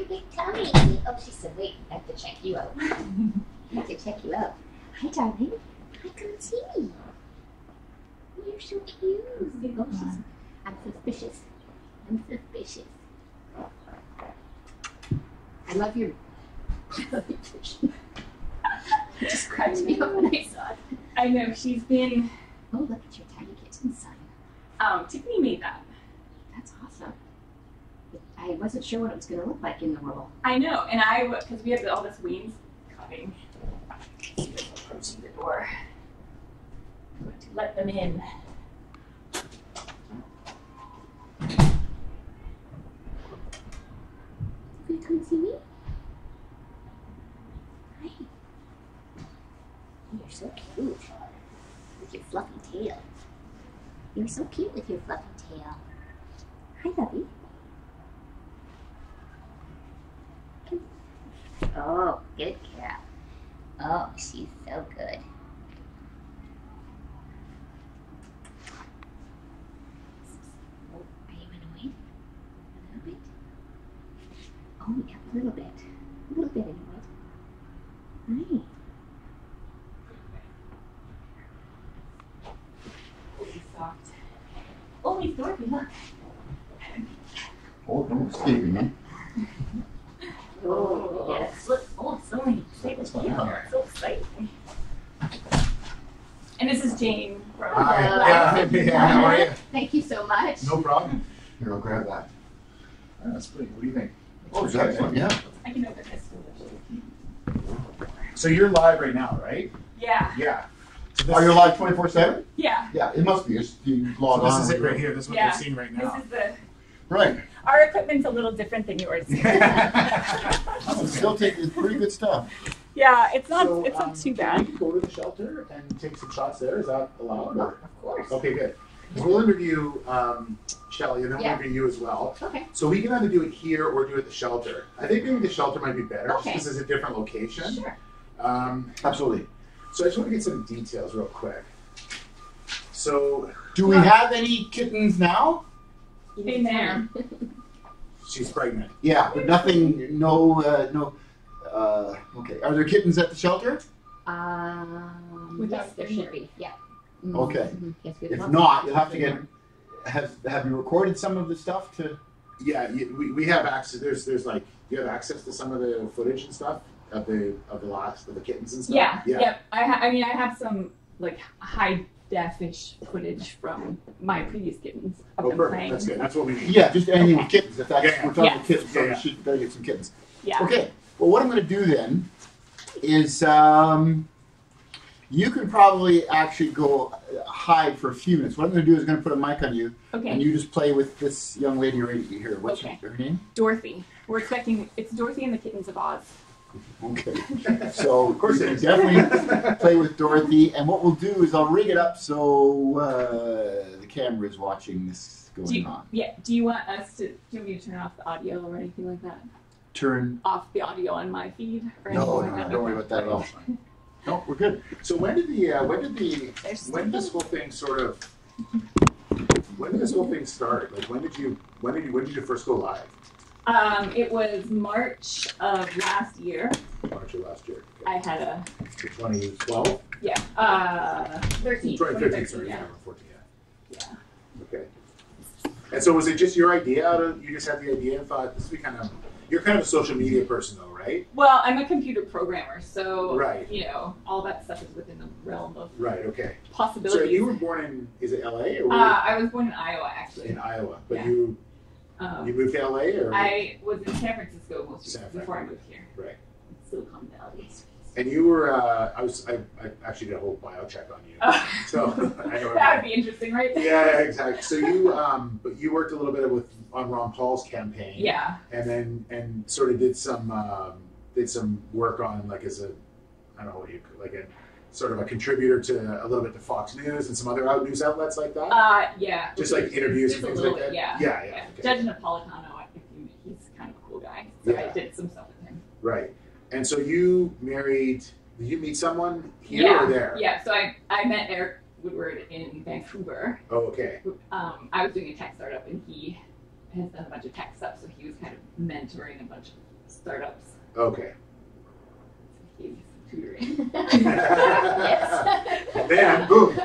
big tummy. Oh, she's so wait. I have to check you out. I have to check you out. Hi, darling. Hi, come see me. You're so cute. Oh, I'm suspicious. I'm suspicious. I love your. It just cracked me up when I saw it. I know, she's been. Oh, look at your tiny kitten sign. Tiffany made that. That's awesome. I wasn't sure what it was going to look like in the roll. I know, and because we have all this wainscoting. Approaching the door. I'm going to let them in. You gonna come see me? Hi. You're so cute with your fluffy tail. You're so cute with your fluffy tail. Hi, Lovey. Oh, good girl. Oh, she's so good. Oh, are you annoyed? A little bit? Oh, yeah, a little bit. A little bit annoyed. Hi. Oh, she's soft. Oh, he's Dorothy, look. Oh, don't escape me, man. Oh, yes. Look, oh, so many shapes here. So exciting. And this is Jane from Hi. Yeah, how are you? Thank you so much. No problem. Here, I'll grab that. That's pretty. What do you think? Oh, it's excellent, yeah. I can open this. So you're live right now, right? Yeah. Yeah. So are you live 24/7? Yeah. Yeah, it must be. You log on. This is it right here. This is what Yeah. you're seeing right now. This is the. Right. Our equipment's a little different than yours. I'm still taking pretty good stuff. Yeah, it's not. So, it's not too Can bad. we go to the shelter and take some shots there? Is that allowed? Or? Of course. Okay, good. We'll interview Shelly, and then we'll Yeah. interview you as well. Okay. So we can either do it here or do it at the shelter. I think maybe the shelter might be better, Okay. just because it's a different location. Sure. Absolutely. So I just want to get some details real quick. So Do we have any kittens now? In there. she's pregnant. Yeah, but nothing, no. Okay. Are there kittens at the shelter? Yes, there should be. Yeah. Mm-hmm. Okay. Mm-hmm. Yes, we If not, you'll have to get. Have you recorded some of the stuff to? Yeah, we have access. There's like you have access to some of the footage and stuff of the kittens and stuff. Yeah. Yep. I mean, I have some like high defish footage from my previous kittens of Oh, them perfect. playing. That's good. That's what we need. Yeah, just anything with kittens. If that's Yeah. we're talking Yeah. about kittens, so Yeah, yeah. we should better get some kittens. Yeah. Okay. Well, what I'm going to do then is you can probably actually go hide for a few minutes. What I'm going to do is going to put a mic on you, Okay. and you just play with this young lady right here. What's Okay. her name? Dorothy. We're expecting. It's Dorothy and the Kittens of Oz. Okay. So Of course you it can is. definitely play with Dorothy, and what we'll do is I'll rig it up so the camera is watching this going on. Do you want us to? Do you want me to turn off the audio or anything like that? Turn. Off the audio on my feed or No, anything like that? don't worry about that at all. No, we're good. So when did this whole thing sort of when did this whole thing start? Like when did you first go live? It was March of last year. March of last year. I had a 2012? 13. 2013, sorry, Yeah. 14, Yeah. Okay. And so was it just your idea? You just had the idea and thought this would be you're kind of a social media person though, right? Well, I'm a computer programmer, so Right. you know, all that stuff is within the realm of Right, okay. possibilities. So you were born in, is it LA or I was born in Iowa, actually. in Iowa? But Yeah. you moved to LA or? I was in San Francisco most San of before I Fran. moved here. Right. Silicon Valley. And you were, I actually did a whole bio check on you. So I know That would be interesting, right? Yeah, exactly. So you, but you worked a little bit on Ron Paul's campaign. Yeah. And sort of did some work on like as a, I don't know what you like a sort of a contributor to a little bit to Fox News and some other news outlets like that. Yeah. Just like interviews and Just a things little like that. bit, yeah. Yeah. Okay. Judge Napolitano, I think he's kind of a cool guy. So Yeah. I did some stuff with him. Right. And so you married. Did you meet someone here or there? Yeah. So I met Eric Woodward in Vancouver. Oh, okay. I was doing a tech startup, and he has done a bunch of tech stuff, so he was kind of mentoring a bunch of startups. Okay. He's tutoring. Yes. And then boom.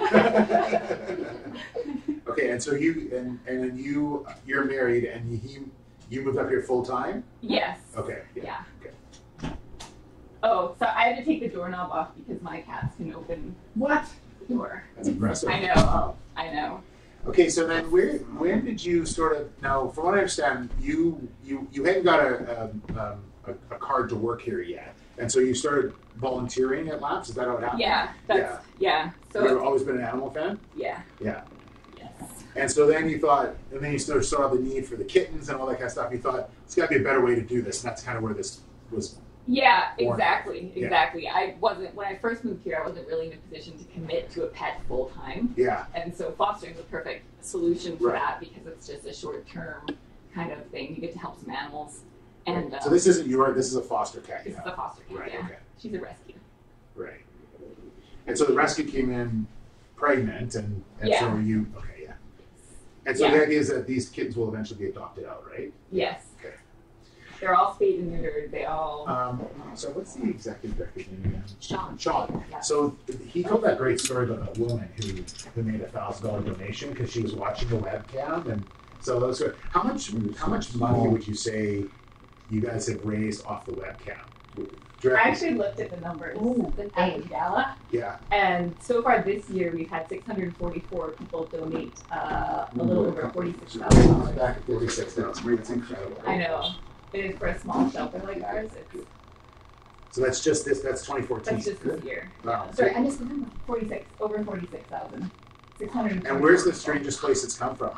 Okay, and so then you're married, and you moved up here full time. Yes. Okay. Yeah. Okay. Oh, so I had to take the doorknob off because my cats can open What? the door. That's impressive. I know. Wow. I know. Okay, so then when did you sort of, now from what I understand, you hadn't got a card to work here yet, and so you started volunteering at Labs. Is that how it happened? Yeah. So You've always been an animal fan. yeah. Yeah. Yes. And so then you thought, and then you sort of saw the need for the kittens and all that kind of stuff. You thought it's got to be a better way to do this, and that's kind of where this was. Yeah, born. exactly. Yeah. I wasn't, when I first moved here, I wasn't really in a position to commit to a pet full time. Yeah. And so fostering is the perfect solution for Right. that because it's just a short term kind of thing. You get to help some animals. And So this isn't this is a foster cat. this is a foster cat. Right. Yeah. Okay. She's a rescue. Right. And so the rescue came in pregnant, and Yeah. so you okay, yeah. And so Yeah. the idea is that these kittens will eventually be adopted out, right? Yes. Okay. They're all spayed and neutered. They all. So what's the executive director's name again? Sean. Sean. Yeah. So he told that great story about a woman who made $1,000 donation because she was watching the webcam, and so that was good. How much money would you say you guys have raised off the webcam? I actually looked at the numbers Ooh, good at thing. the gala, Yeah. and so far this year we've had 644 people donate a little over $46,000. Back at 46. That's incredible. I know. It is for a small shelter like ours. So that's just this. That's 2014. That's just this year. Wow. Sorry, I missed the number. 46, over 46,000. 600. And where's the strangest place it's come from?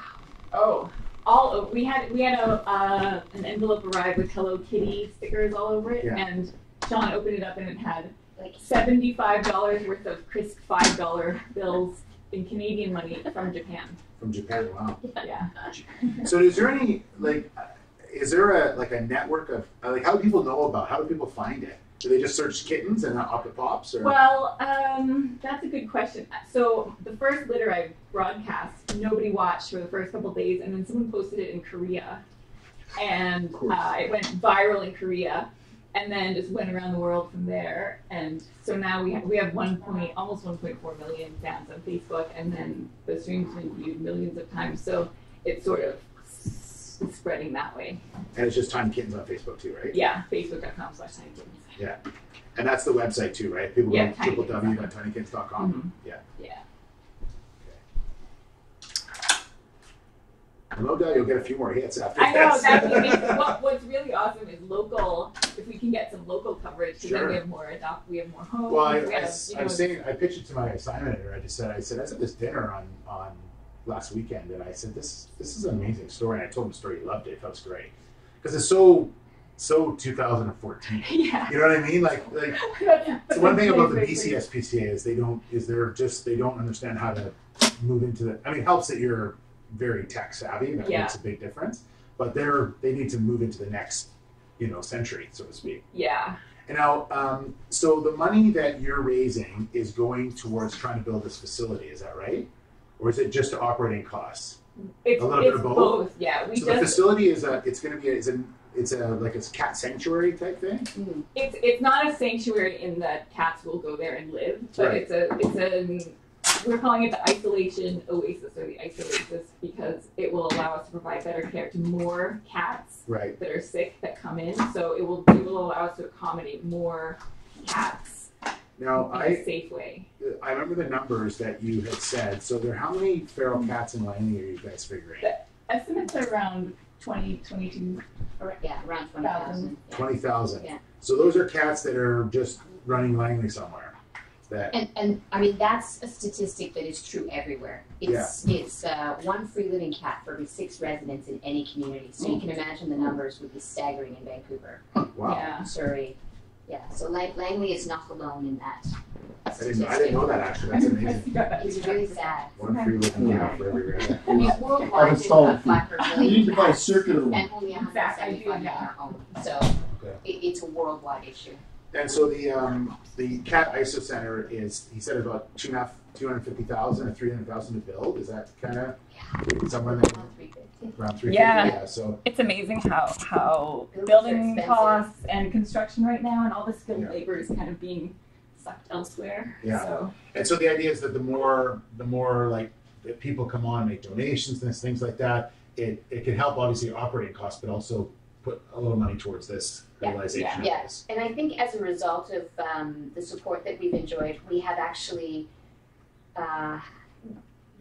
Oh, all over. We had an envelope arrive with Hello Kitty stickers all over it, Yeah. and Sean opened it up and it had Like, $75 worth of crisp $5 bills in Canadian money from Japan. From Japan. Wow. Yeah. So is there any is there a network of how do people know about? How do people find it? Do they just search kittens and up it pops? Or? Well, that's a good question. So the first litter I broadcast, nobody watched for the first couple of days, and then someone posted it in Korea, and it went viral in Korea, and then just went around the world from there. And so now we have almost 1.4 million fans on Facebook, and then the stream's been viewed millions of times. So it's sort of spreading that way. And it's just Tiny Kittens on Facebook too, right? Yeah, facebook.com/tinykittens. Yeah. And that's the website too, right? People Yeah, go www.tinykittens.com. Mhm. Yeah. Yeah. No doubt you'll get a few more hits after I know, this. what's really awesome is local, if we can get some local coverage, because Sure. then we have more homes. Well, I pitched it to my assignment editor. I said I was at this dinner on last weekend, and I said this is an amazing story. And I told him the story. He loved it. That was great because it's so 2014. Yeah. You know what I mean? Like so one thing about the BCSPCA is they don't understand how to move into the. I mean, it helps that you're very tech savvy. That makes a big difference. But they need to move into the next, century, so to speak. Yeah. And now, so the money that you're raising is going towards trying to build this facility. Is that right? Or is it just operating costs? It's a little bit of both. Yeah. So the facility is like a cat sanctuary type thing. It's not a sanctuary in that cats will go there and live, but Right. we're calling it the isolation oasis or the isolasis because it will allow us to provide better care to more cats Right. that are sick that come in. So it will allow us to accommodate more cats Now in a safe way. I remember the numbers that you had said. So how many feral cats in Langley are you guys figuring? Estimates are around 22. yeah, around 20,000. 20,000. Yeah. So those are cats that are just running Langley somewhere. And I mean, that's a statistic that is true everywhere. It's one free living cat for every 6 residents in any community. So you can imagine the numbers would be staggering in Vancouver, Wow. Yeah. Surrey. Yeah, so Langley is not alone in that I statistic. didn't know that actually. That's amazing. It's really sad. One free living cat for every resident. I mean, worldwide, there's about 5 You need to buy a million circuit of them. and only 175 million are owned. So Okay. it's a worldwide issue. And so the cat ISO center is, he said, about 250,000 or 300,000 to build. Is that kind of somewhere that? About 350. Around 350. Yeah. So It's amazing how Buildings are building expensive. costs and construction right now and all the skilled Yeah. labor is kind of being sucked elsewhere. Yeah. So and so the idea is that the more like that people come on and make donations and things like that, it can help obviously your operating costs, but also put a little money towards this realization of Yeah, this. and I think as a result of the support that we've enjoyed, we have actually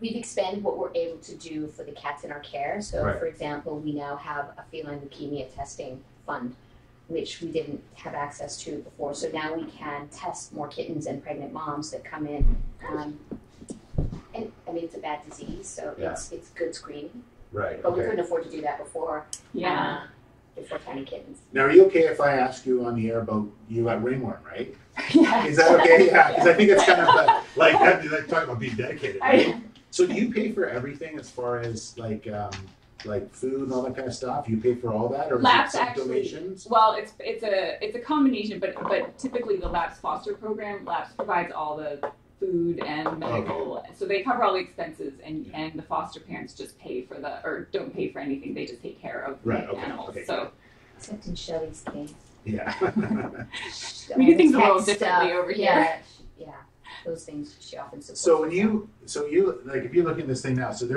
we've expanded what we're able to do for the cats in our care. So, Right. for example, we now have a feline leukemia testing fund, which we didn't have access to before. So now we can test more kittens and pregnant moms that come in. And I mean, it's a bad disease, so it's good screening. Right. But we Okay. couldn't afford to do that before. yeah. Before tiny kittens. Now, are you okay if I ask you on the air about you at ringworm, right? Yeah. Is that okay? Yeah, because I think it's kind of like talking about being dedicated. Right? I- So do you pay for everything as far as like food and all that kind of stuff? You pay for all that, or is Labs it some actually- donations? Well, it's a combination, but typically the Labs foster program, Labs provides all the food and medical, so they cover all the expenses, and the foster parents just pay for or don't pay for anything. They just take care of Right, the okay, animals. okay. So Except in Shelly's case. Yeah. we do things a Tech little differently stuff, over here. Yeah, those things she often supports. So when you like if you look at this thing now, so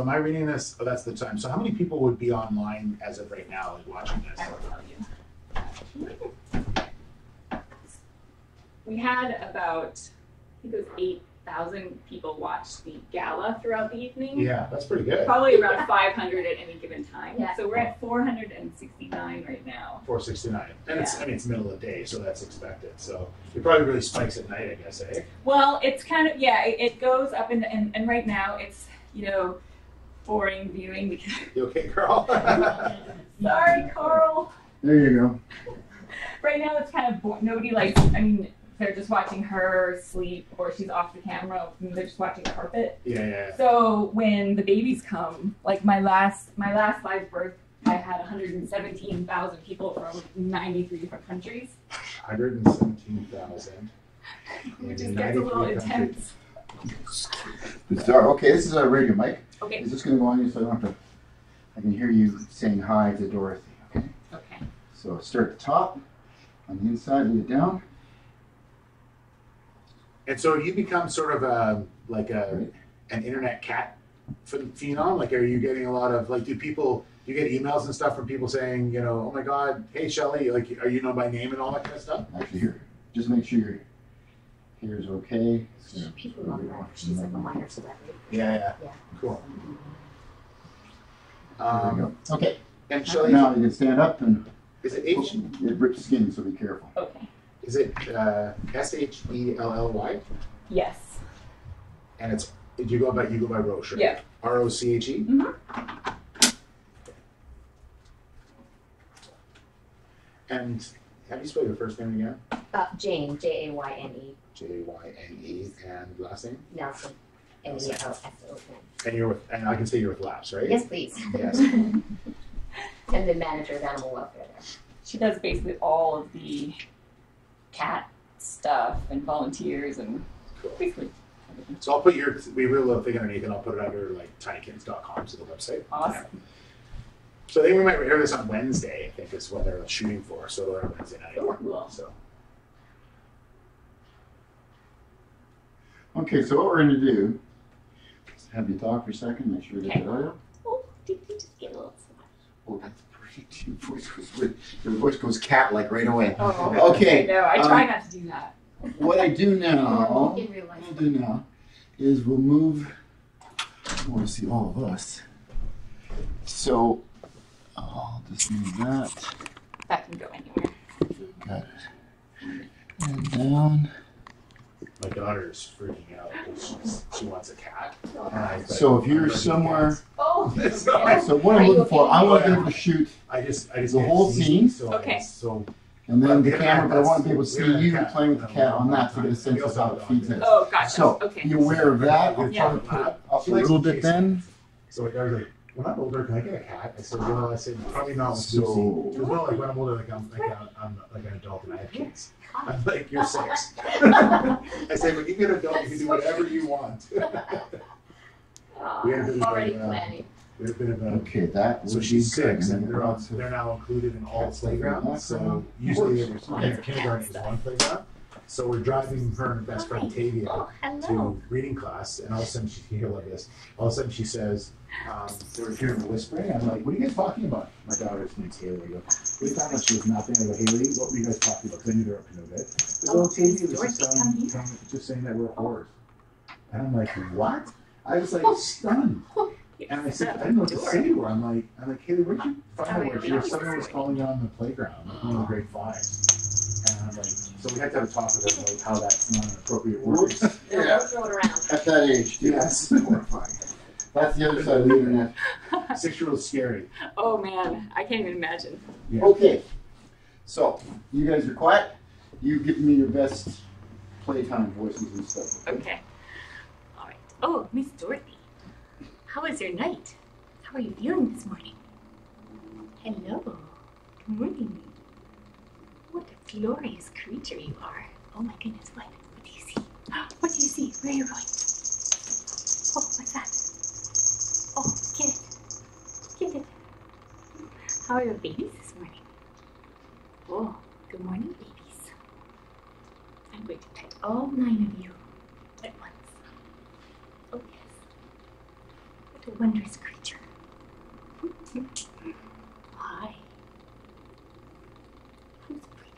am I reading this? Oh, that's the time. So how many people would be online as of right now, like watching this? I will tell you. We had about, I think it was 8,000 people watch the gala throughout the evening. Yeah, that's pretty good. Probably around 500 at any given time. Yeah. So we're at 469 right now. 469, and Yeah. it's middle of the day, so that's expected. So it probably really spikes at night, I guess, eh? Well, it's kind of, it goes up and right now it's, boring viewing because, You okay, Carl? sorry, Carl. There you go. Right now it's kind of, nobody they're just watching her sleep or she's off the camera and they're just watching carpet. Yeah. So when the babies come, like my last live birth, I had 117,000 people from 93 different countries. 117,000. It just gets a little intense. Sorry. Okay, this is a radio mic. Okay. Is this going to go on you so I don't have to? I can hear you saying hi to Dorothy. Okay. Okay. So start at the top, on the inside, lead it down. And so you become sort of an internet cat phenom? Like, are you getting a lot of, like, do you get emails and stuff from people saying, oh my God, hey Shelly, like, are you known by name and all that kind of stuff? Actually, here, just make sure your hair is okay. People love her. She's like a minor celebrity. Yeah. Yeah. Cool. There we go. Okay. And Shelly, Now you can stand up and is it it rips skin, so be careful. Okay. is it Shelley? Yes. And it's you go by Roche, right? Yeah. Roche. Mhm. And how do you spell your first name again? Jane, Jayne. Jyne, and last name? Nelson, Nelson. And I can say you're with Labs, right? Yes, please. Yes. I'm the manager of animal welfare there. She does basically all of the cat stuff and volunteers and Cool. basically everything. So I'll put we have a little thing underneath, and I'll put it under like tinykittens.com, so the website. Awesome. So I think we might air this on Wednesday. I think is what they're shooting for. So they're on Wednesday night. Cool. So Okay, so what we're going to do is have you talk for a second, make sure you get the audio. Oh, did you just get a little smart? Oh, that's pretty. Your voice goes cat-like right away. Oh, Okay, I know. I try not to do that. What I do now, In real life. is we'll move. I want to see all of us. So I'll just move that. That can go anywhere. Got it. And down. my daughter's freaking out because she wants a cat. So if you're somewhere, Oh, so what I'm looking for, I want to be able to shoot I just the can't whole see, scene. So Okay. So and then the camera, but I want to be able to see you playing with the cat on that to get a sense of how it feeds in. Oh, gotcha. So Okay. be aware of that. I'll Yeah. try to put it up a little bit then. So my daughter's like, when I'm older, can I get a cat? I said, well, probably not with So- Lucy. She goes, well, like when I'm older, I'm like an adult and I have kids. I'm like, you're 6. I said, when you get an adult, you can do whatever you want. We had a bit of Already a, planning. They're a bit of a. Okay, that would So be she's good. 6, and then they're now included in all That's like playgrounds. So awesome. usually Of course. in kindergarten is one playground. So we're driving her and her best friend Tavia Oh, hello. to reading class, and all of a sudden she hear like this. All of a sudden she says, they were hearing whispering. I'm like, "What are you guys talking about?" My daughter's name's Haley. I go, "What are you talking about?" She goes, "Nothing." I go, "Haley, what were you guys talking about?" Because I knew they were up to no good. Oh, Tavia was Dorothy, come here. just saying that we're whores. And I'm like, "What?" I was like stunned. And I said, I didn't know what to say to her. I'm like, "Haley, where'd you find out where your son was calling you on the playground, like one of the grade 5s?" And I'm like, so we had to have a talk with her about how that's not an appropriate word. Don't throw it around. At that age, dude, Yes. that's horrifying. That's the other side of the internet. 6-year-old's scary. Oh man, I can't even imagine. Yeah. Okay, so you guys are quiet. You give me your best playtime voices and stuff. Okay. All right. Oh, Miss Dorothy, how was your night? How are you feeling this morning? Hello. Good morning. What a glorious creature you are. Oh my goodness, what? What do you see? What do you see? Where are you going? Oh, what's that? Oh, get it. Get it. How are your babies this morning? Oh, good morning, babies. I'm going to pet all 9 of you at once. Oh, yes. What a wondrous creature. Hi. Who's pretty?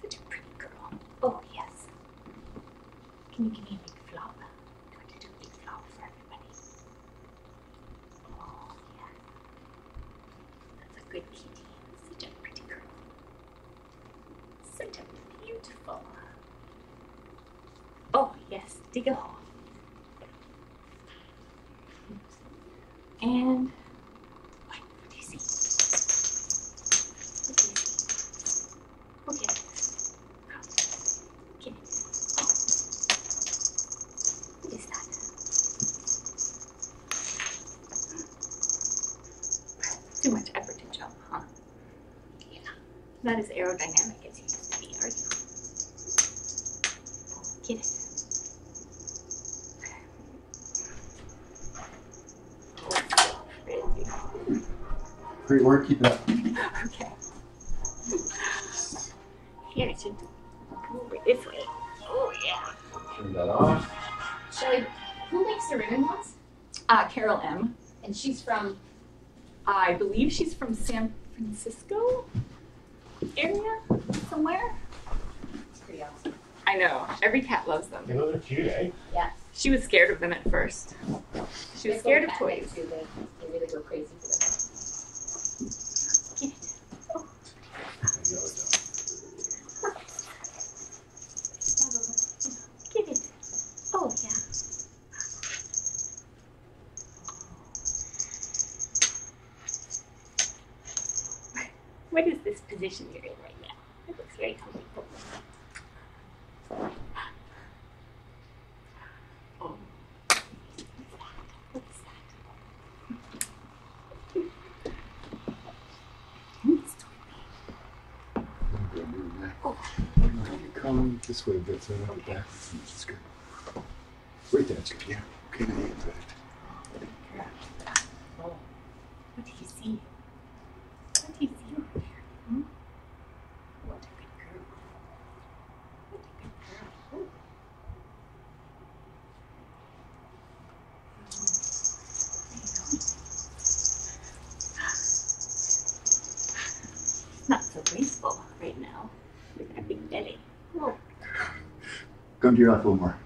Such a pretty girl. Oh, yes. Can you give me a big flop? Do you want to do a big flop for everybody? Oh, yes. That's a good kitty. Such a pretty girl. Such a beautiful. Oh, yes. Dig a hole. And what do you see? What do you see? Oh, yeah. Get it. Oh. What is that? Too much effort to jump, huh? Yeah. Not as aerodynamic as you used to be, are you? Oh, get it. Great work, keep it up. Okay. Here, it should go over this way. Oh, yeah. Turn that off. Shelly, who makes the ribbon ones? Carol M. And she's from, I believe she's from San Francisco area somewhere. it's pretty awesome. I know. Every cat loves them. They look cute, eh? Yeah. She was scared of them at first. She was They scared go of cat toys. too, they really go crazy for them. Get it. Oh, get it. Oh, yeah. What is this position you're in right now? It looks very comfortable. Oh. What's that? It's Oh. Come this way a bit so I don't get that. That's good. Right there, that's good. Yeah. Okay, now you can put it. Oh. What do you see? What do you see over there? Hmm? What a good girl. What a good girl. Ooh. Not so graceful right now with that big belly. Whoa. Come to your left a little more.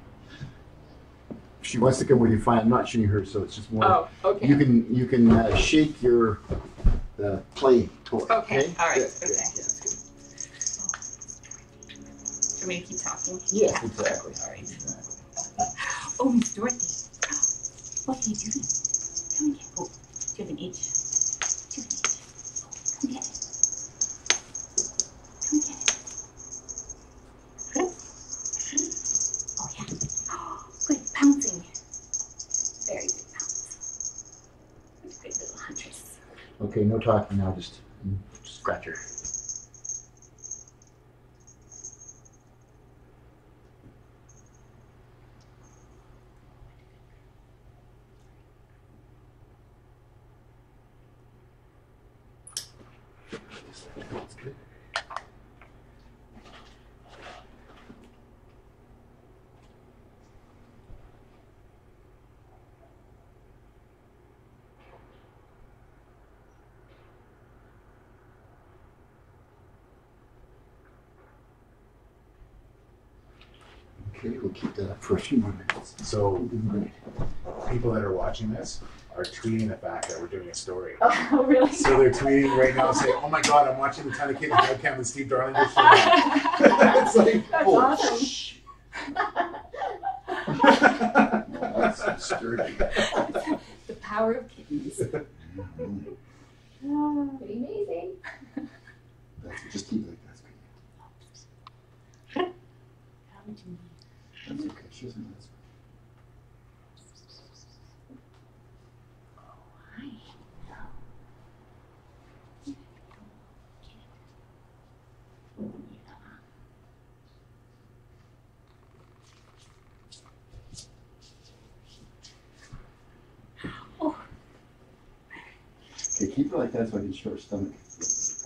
If she wants to come with you, fine. I'm not shooting her, so it's just more. Oh, okay. You can shake your play toy. Okay, all right, Good, okay. good. Yeah, that's good. For me to keep talking? Yes, exactly. All right. Exactly. Oh, Miss Dorothy. What are you doing? Come and get it. Oh, do you have an itch? Do you have an itch? Oh, come get it. Come get it. Oh, yeah. Good pouncing. Very good pounce. What a good little huntress. Okay, no talking now. Just scratch her. Okay, we'll keep that up for a few more minutes. So people that are watching this are tweeting the fact that we're doing a story. Oh, really? So they're tweeting right now saying, "Oh my God, I'm watching the Ton of Kittens webcam and Steve Darling just showed up." It's like, That's oh, awesome. Shh. Well, that's sturdy. The power of kittens. Pretty amazing. Just keep it like that. That's okay. She doesn't know that's okay, keep it like that so I can show her stomach. That's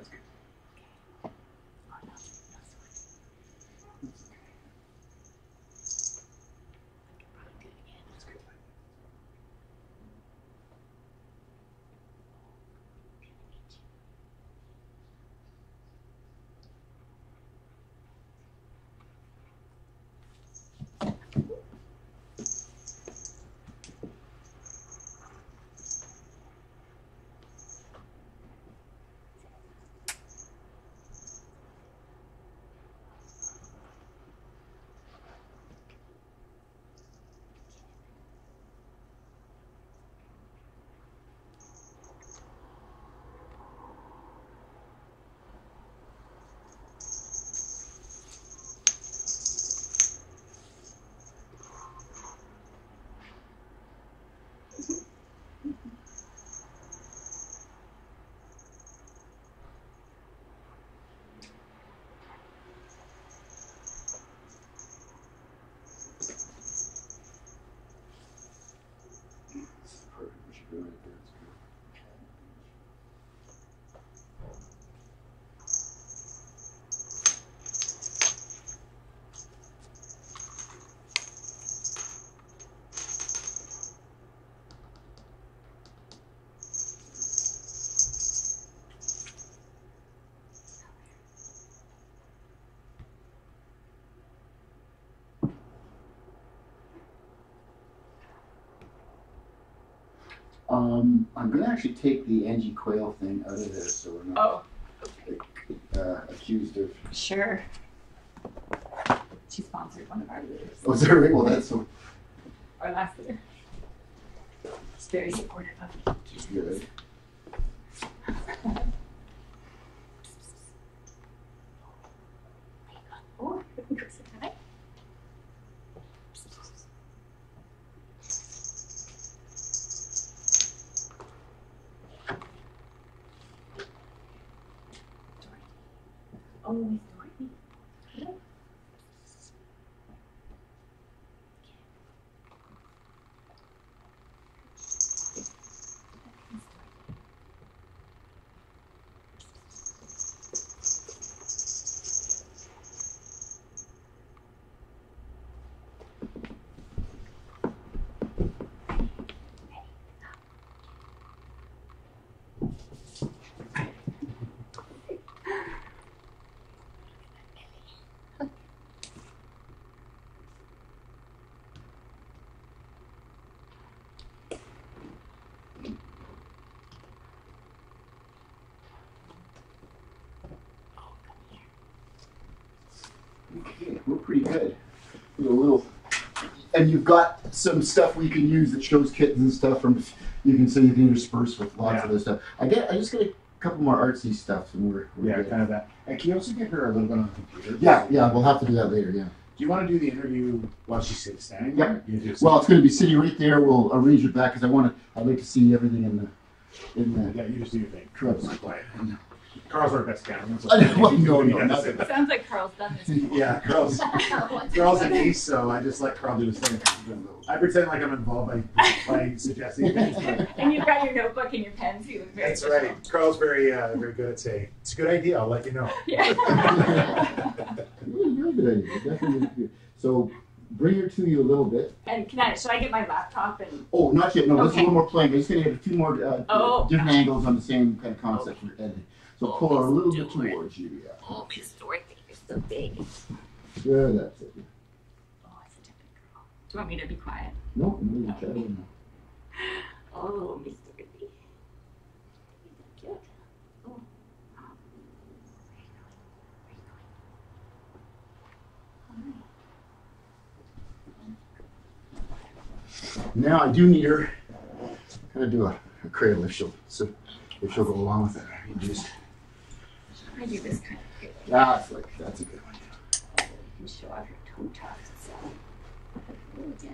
good. I'm going to actually take the Angie Quayle thing out of there so we're not accused of... Sure. She sponsored one of our leaders. Oh, is that right? Well, that's so... Our last leader. She's very supportive of it. She's good. Oh, hi. Oh, Dorothy. Okay, we're pretty good. We're a little, and you've got some stuff we can use that shows kittens and stuff from. You can so you can intersperse with lots of this stuff. I just get a couple more artsy stuff, and we're good. Kind of that. And can you also get her a little bit on the computer? Yeah, we'll have to do that later. Yeah. Do you want to do the interview while she's standing Yep. there? You just, Well, it's going to be sitting right there. We'll arrange it back because I'd like to see everything in the. yeah, you just do your thing. Shrubs. Quiet. Carl's our best cameraman. So Well, no, he does nothing. it. Sounds like Carl's done this before. Yeah, Carl's an ace, so I just let Carl do his thing. I pretend like I'm involved by suggesting things. But And you've got your notebook and your pens. You look very that's right. Carl's very good at saying, "It's a good idea. I'll let you know." Yeah. Really good idea. Definitely good. So bring her to you a little bit. And should I get my laptop and? Oh, not yet. No, let's do Okay. one more plane. We're just going to have a few more different angles on the same kind of concept for editing. So pull her a little bit towards you. Yeah. Oh, Miss Dorothy. so big. Good, that's it. Oh, such a good girl. Do you want me to be quiet? No, no, no. Oh, Mr. Baby. He's so cute. Oh. Now I do need her kind of do a cradle if she'll go along with it. You just I do this kind of good. that's a good one. You show off your toe tufts. Oh, yes.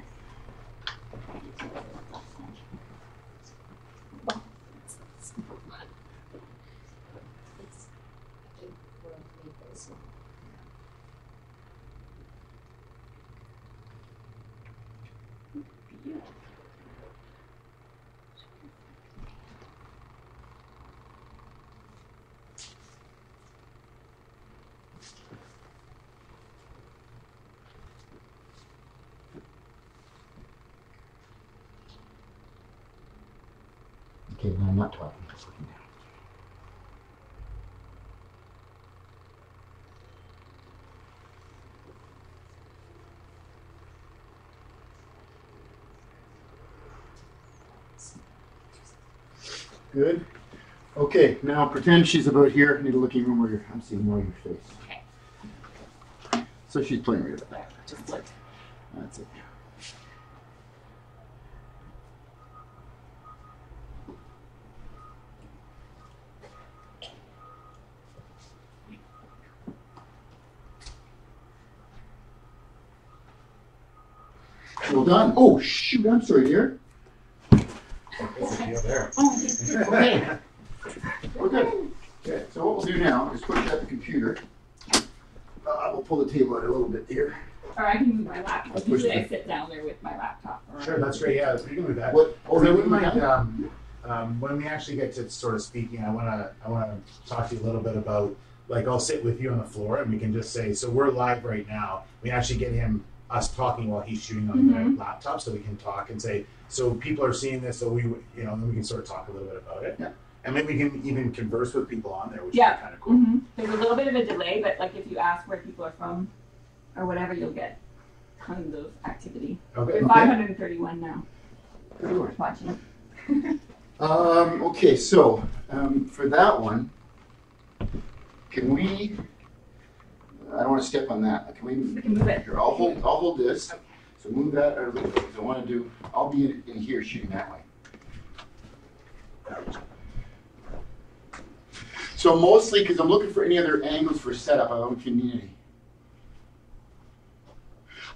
Okay, no, I'm not talking. I'm just looking down. Good. Okay, now pretend she's about here. I need a looking room where I'm seeing more of your face. Okay. So she's playing right up there. Just look. That's it. Well done. Oh shoot! I'm sorry, dear. Yeah, there. Okay. We're good. Okay. So what we'll do now is put you at the computer. We'll pull the table out a little bit here. Or I can move my laptop. Push Usually I the- sit down there with my laptop. Sure, that's great. Yeah, we can do that. What? Oh, I wouldn't you mind. When we actually get to sort of speaking, I wanna talk to you a little bit about, like, I'll sit with you on the floor and we can just say, so we're live right now. We actually get us talking while he's shooting on the laptop, so we can talk and say, so people are seeing this, so then we can sort of talk a little bit about it. Yeah. And then we can even converse with people on there, which Yeah. is kind of cool. Mm-hmm. There's a little bit of a delay, but like if you ask where people are from or whatever, you'll get tons of activity. Okay. We're 531 now Good Lord. watching. Okay, so for that one, can we? I don't want to step on that. Can we? We can move it. Here, I'll hold this. So move that out of the way. 'Cause I want to do. I'll be in here shooting that way. So mostly because I'm looking for any other angles for setup. I don't know if you need any.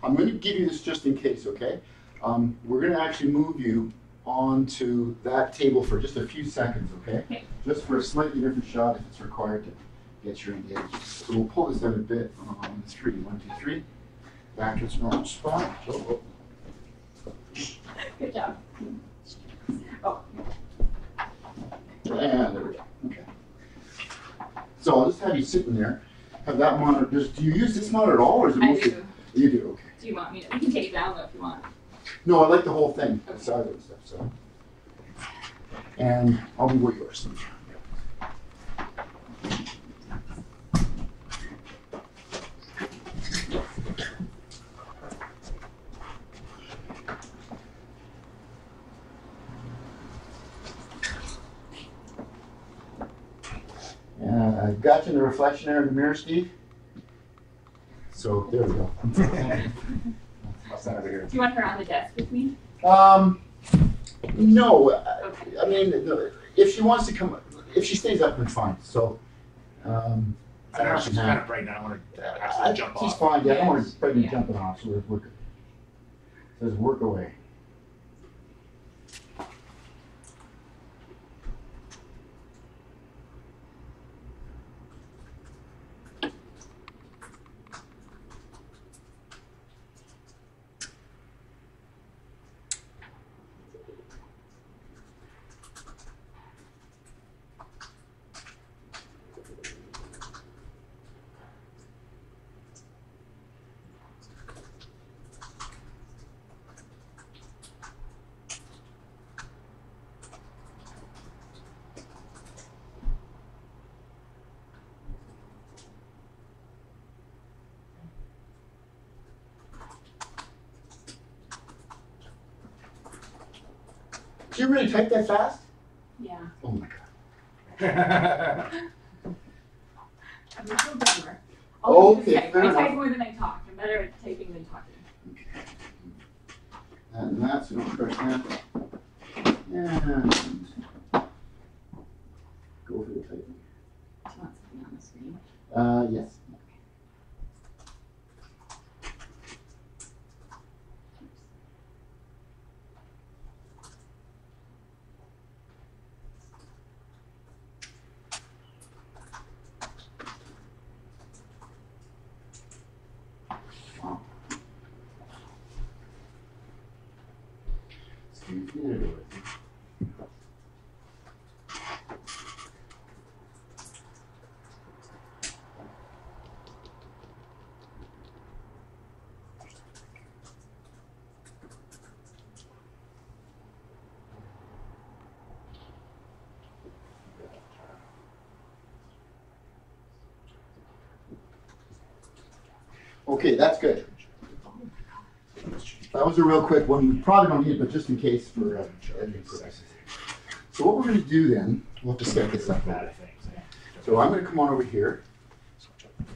I'm going to give you this just in case, okay? We're going to actually move you onto that table for just a few seconds, okay? Okay. Just for a slightly different shot if it's required to get your engagement. So we'll pull this down a bit on 3. 1, 2, 3. Back to its normal spot. Oh, Good job. Oh, and there we go. Okay. So I'll just have you sitting there. Have that monitor. Do you use this monitor at all, or is it I mostly? do. You do. Okay. Do you want me to? We can take it down though if you want. No, I like the whole thing, the size of the stuff. So. And I'll be where yours. Got you in the reflection there in the mirror, Steve. So there we go. Do you want her on the desk with me? No. I mean, if she wants to come, if she stays up, then fine. So. I know she's kind of bright now. I want to actually jump off. She's fine. Yeah, I don't want to pregnant Yeah. jumping off. So we're good. Says work away. you really type that fast? Yeah. Oh my god. I'm a little dumber. Okay, I fair type enough. more than I talk. I'm better at typing than talking. And that, so don't crush that. And go for the typing. Do you want something on the screen? Yes. Wow. Excuse me, there it is. Okay, that's good. That was a real quick one. You probably don't need it, but just in case for editing purposes. So what we're going to do then, we'll have to set this up. So I'm going to come on over here.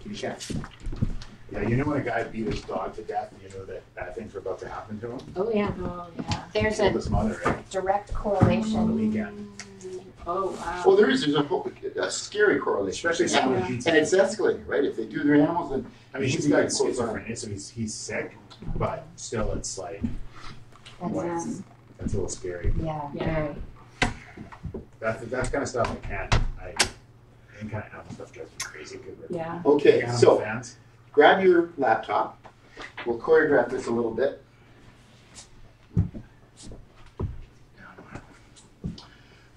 Yeah, you know when a guy beat his dog to death, you know that bad things are about to happen to him? Oh yeah. Oh, yeah. There's Killed a his mother, right? direct On the correlation. weekend. Oh, wow. Well, there's a scary correlation. Especially someone who beats And it's escalating, right? If they do their animals, then I mean, he's got schizophrenia, so he's sick, but still, it's like, That's, that's a little scary. yeah, Yeah. very. That's kind of stuff I can't. Any kind of animal stuff drives me crazy because we're Yeah. okay, animal so fans. grab your laptop. We'll choreograph this a little bit.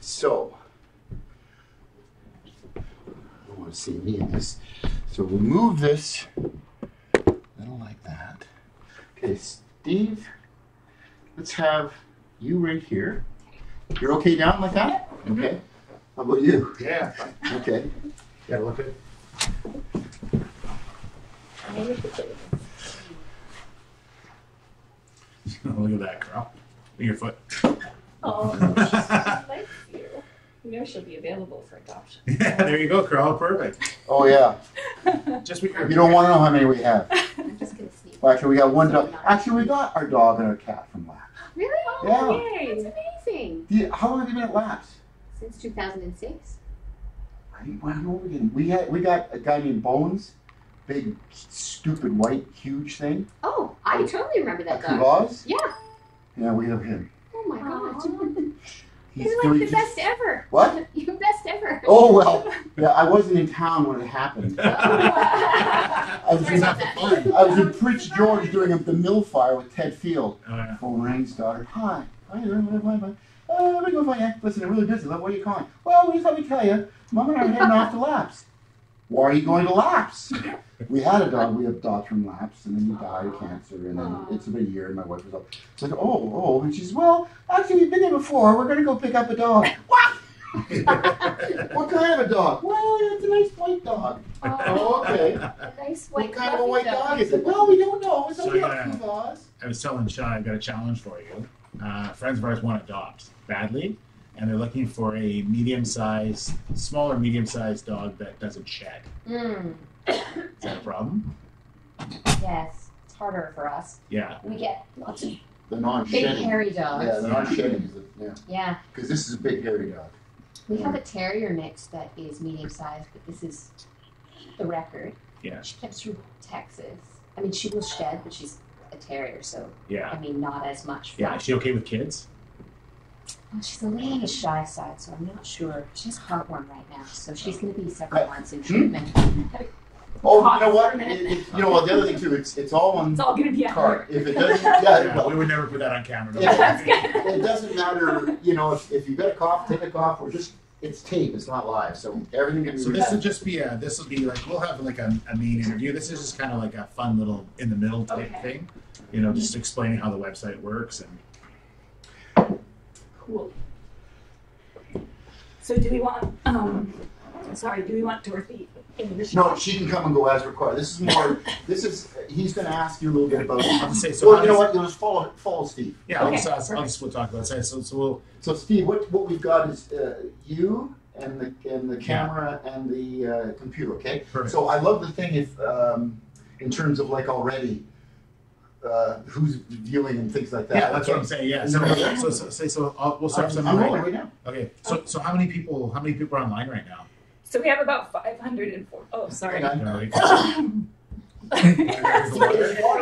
So, I don't want to see me in this. So we'll move this a little like that. Okay, Steve, let's have you right here. You're okay down like that? Okay. How about you? Yeah, fine. Okay. Yeah, look at. Look at that, girl. Look at your foot. Oh, she likes you. You know she'll be available for adoption. Yeah, there you go, Carl. Perfect. Oh yeah. Just be You don't want to know how many we have. I'm just gonna sneak. Well, actually, we got one dog. Actually, we got our dog and our cat from Laps. Really? Yeah. Yay. That's amazing. How long have you been at Laps? Since 2006. I don't know again. We got a guy named Bones, big, stupid, white, huge thing. Oh, I totally remember A that dog. Kavaz. Yeah. Yeah, we have him. Oh my gosh. He's You're like the best ever. What? You're best ever. Oh well, yeah. I wasn't in town when it happened. I was Sorry in, about that. I was in Prince George doing the mill fire with Ted Field. Oh, yeah. Phone rings, daughter. Hi. Hi there. Let me go find you. Listen, I'm really busy. What are you calling? Well, just let me tell you. Mom and I are heading off to Laps. Why are you going to Laps? We had a dog. We have dogs from Laps, and then he died of cancer, and then it's been a year, and my wife was like, oh, and she says, well, actually, we've been there before. We're going to go pick up a dog. What? What kind of a dog? Well, it's a nice white dog. Oh, okay. A nice white What kind of a fluffy white dog is it? Well, we don't know. It's So, only yeah. a few laws. I was telling Sean, I've got a challenge for you. Friends of ours want to adopt badly, and they're looking for a smaller medium-sized dog that doesn't shed. Mm, Is that a problem? yes. It's harder for us. Yeah. We get lots of The big non-shedding. hairy dogs. Yeah, the non-shedding is Yeah. because this is a big hairy dog. We have a terrier mix that is medium sized, but this is the record. Yeah. She comes from Texas. I mean, she will shed, but she's a terrier, so Yeah. I mean, not as much. Yeah. Is she okay with kids? Well, she's a little on the shy side, so I'm not sure. She has heartworm right now, so she's going to be several months in treatment. Oh, you know what? You know what? The other thing too, it's all on It's all going to be a card. If it doesn't, Yeah, we would never put that on camera. don't Yeah. we? it doesn't matter. You know, if you got a cough, take a cough, or just it's tape. It's not live, so everything can be. So this will just be like we'll have like a main interview. This is just kind of like a fun little in the middle type Okay. thing, you know, just explaining how the website works and. Cool. So do we want, do we want Dorothy in the No, shop? she can come and go as required. This is more. He's going to ask you a little bit about. I'll just say, so Well, you know what? You'll just follow Steve. Yeah, Okay, I'll just we'll talk about it. So Steve, what we've got is you and the camera and the computer. Okay. Perfect. So I love the thing if in terms of like already. Who's viewing and things like that. Yeah, that's what I'm saying. Yeah. So we'll start something I'm right rolling now. right now. Okay. So how many people are online right now? So we have about 504. Oh, sorry. Hang on. No,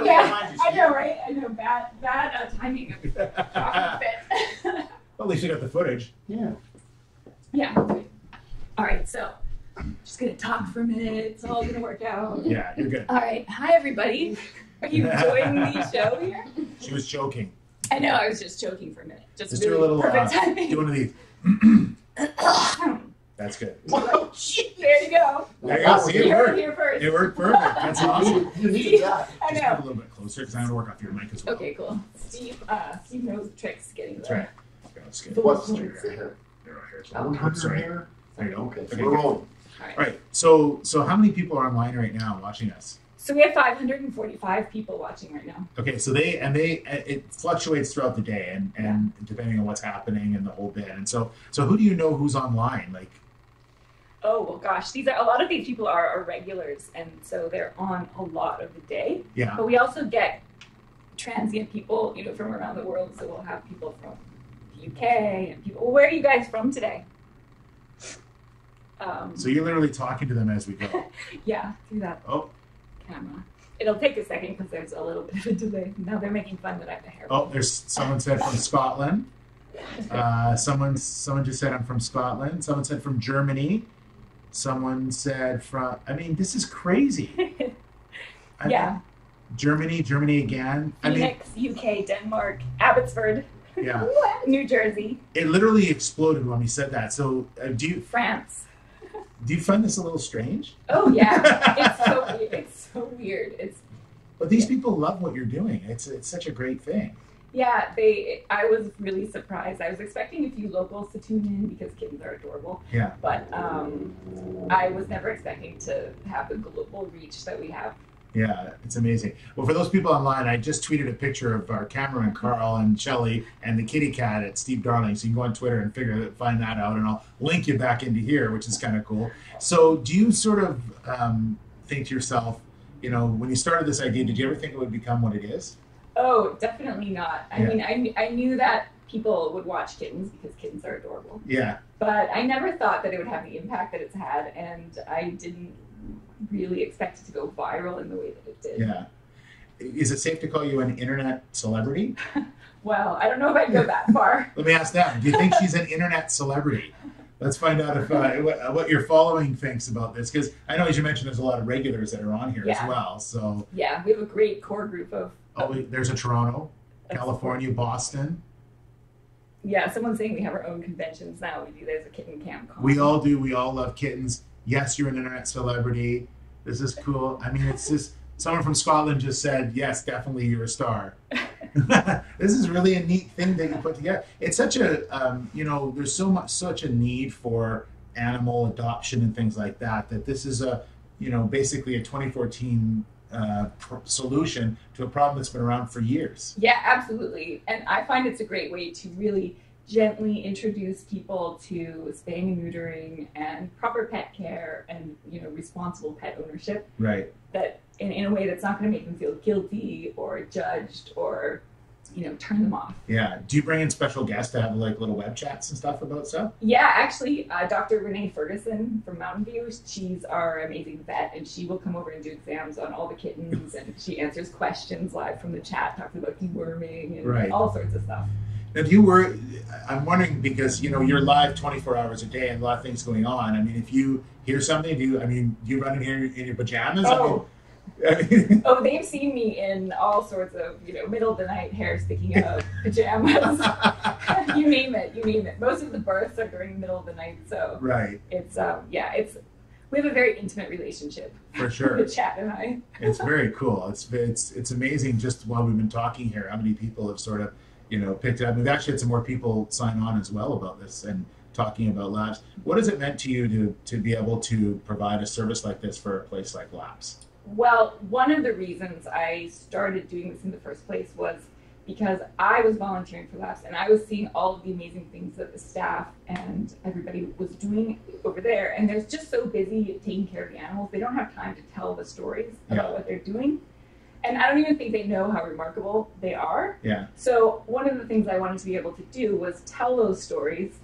Yeah, I know, right? I know. Bad timing of talking fit. well, at least you got the footage. Yeah. Yeah. All right. So I'm just gonna talk for a minute. It's all gonna work out. Yeah, you're good. All right. Hi, everybody. Are you enjoying the show here? She was joking. I know. I was just joking for a minute. Just Just really do a little. perfect timing. Do one of these. That's good. Wow, shit. There you go. There you go. See, it You heard it worked. here first. It worked perfect. That's awesome. You needed that. I Just know. move a little bit closer because I'm gonna work off your mic as well. Okay, cool. Steve knows the tricks getting That's there. right. Yeah, that's good. What's There the you go. hair? There you go. Oh, Oops, sorry. Hair? There you go. Okay, so Okay, we're good. rolling. All right. All right. So how many people are online right now watching us? So we have 545 people watching right now. Okay, so it fluctuates throughout the day and depending on what's happening and the whole bit. And so who do you know who's online? Like, Oh well, gosh, a lot of these people are regulars, and so they're on a lot of the day. yeah, But we also get transient people, from around the world. So we'll have people from the UK and people. Well, where are you guys from today? so you're literally talking to them as we go. Yeah, through that Oh, camera. It'll take a second because there's a little bit of a delay. Now they're making fun that I have a hair. oh, there's someone said from Scotland. Someone just said I'm from Scotland. Someone said from Germany. Someone said from. I mean, this is crazy. Yeah. Germany again. Phoenix, UK, Denmark, Abbotsford, I mean, yeah. New Jersey, It literally exploded when we said that. So France. do you find this a little strange? Oh yeah, it's so weird. But these people love what you're doing. It's such a great thing. Yeah, I was really surprised. I was expecting a few locals to tune in because kittens are adorable. Yeah. But I was never expecting to have the global reach that we have. Yeah, it's amazing. Well, for those people online, I just tweeted a picture of our cameraman Carl and Shelly and the kitty cat at Steve Darling. So you can go on Twitter and find that out, and I'll link you back into here, which is kind of cool. So do you sort of think to yourself, when you started this idea, did you ever think it would become what it is? Oh, definitely not. I Yeah. mean, I knew that people would watch kittens because kittens are adorable. Yeah. But I never thought that it would have the impact that it's had, and I didn't really expect it to go viral in the way that it did. Yeah. Is it safe to call you an internet celebrity? Well, I don't know if I'd go that far. Let me ask that. Do you think she's an internet celebrity? Let's find out if what your following thinks about this, because I know, as you mentioned, there's a lot of regulars that are on here as well. So Yeah, we have a great core group of. there's a Toronto, California, Boston. Yeah, someone's saying we have our own conventions now. There's a kitten camp. We all do. We all love kittens. Yes, you're an internet celebrity. This is cool. I mean, it's just someone from Scotland just said, yes, definitely you're a star. This is really a neat thing that you put together. It's such a, there's such a need for animal adoption and things like that, that this is basically a 2014 solution to a problem that's been around for years. Yeah, absolutely. And I find it's a great way to really gently introduce people to spaying and neutering and proper pet care and, responsible pet ownership. Right. That in a way that's not going to make them feel guilty or judged or, turn them off. Yeah. Do you bring in special guests to have little web chats and stuff about stuff? Yeah, actually, Dr. Renee Ferguson from Mountain View, she's our amazing vet, and she will come over and do exams on all the kittens, and she answers questions live from the chat, talking about deworming and all sorts of stuff. Now, I'm wondering, because, you're live 24 hours a day and a lot of things going on. I mean, if you hear something, do you run in here in your pajamas? Oh. Oh, they've seen me in all sorts of, middle of the night, hair sticking out, pajamas. You name it. Most of the births are during the middle of the night, so right. It's we have a very intimate relationship. For sure. The chat and I. It's very cool. It's amazing just while we've been talking here, how many people have sort of, picked it up. We've actually had some more people sign on as well about this, and talking about labs. What has it meant to you to be able to provide a service like this for a place like Labs? Well, one of the reasons I started doing this in the first place was because I was volunteering for Labs and I was seeing all of the amazing things that the staff and everybody was doing over there. And they're just so busy taking care of the animals, they don't have time to tell the stories about what they're doing. And I don't even think they know how remarkable they are. Yeah. So one of the things I wanted to be able to do was tell those stories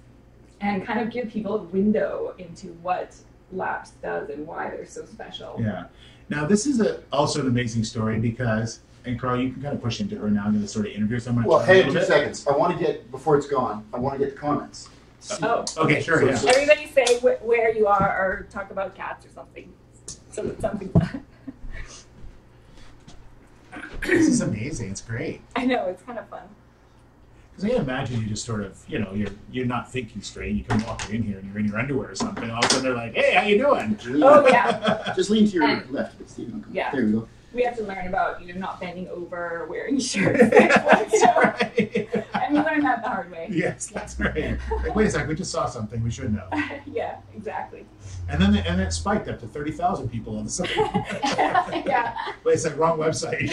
and kind of give people a window into what Labs does and why they're so special. Yeah. Now, this is also an amazing story because, and Carl, you can kind of push into her now. I'm going to sort of interview someone. Well, hey, 2 seconds. I want to get, before it's gone, I want to get the comments. Oh, okay, sure. Yeah. Everybody say where you are or talk about cats or something. So something. This is amazing. It's great. I know, it's kind of fun. Because I imagine you just sort of, you know, you're not thinking straight. You come walking in here and you're in your underwear or something. All of a sudden they're like, "Hey, how you doing?" Oh yeah. Just lean to your left, but Steve. Yeah. There we go. We have to learn about not bending over, wearing shirts. That's right. And we learned that the hard way. Yes, that's right. Like, wait a second, we just saw something. We should know. Yeah, exactly. And then it spiked up to 30,000 people on the site. Yeah. Wait a second, wrong website.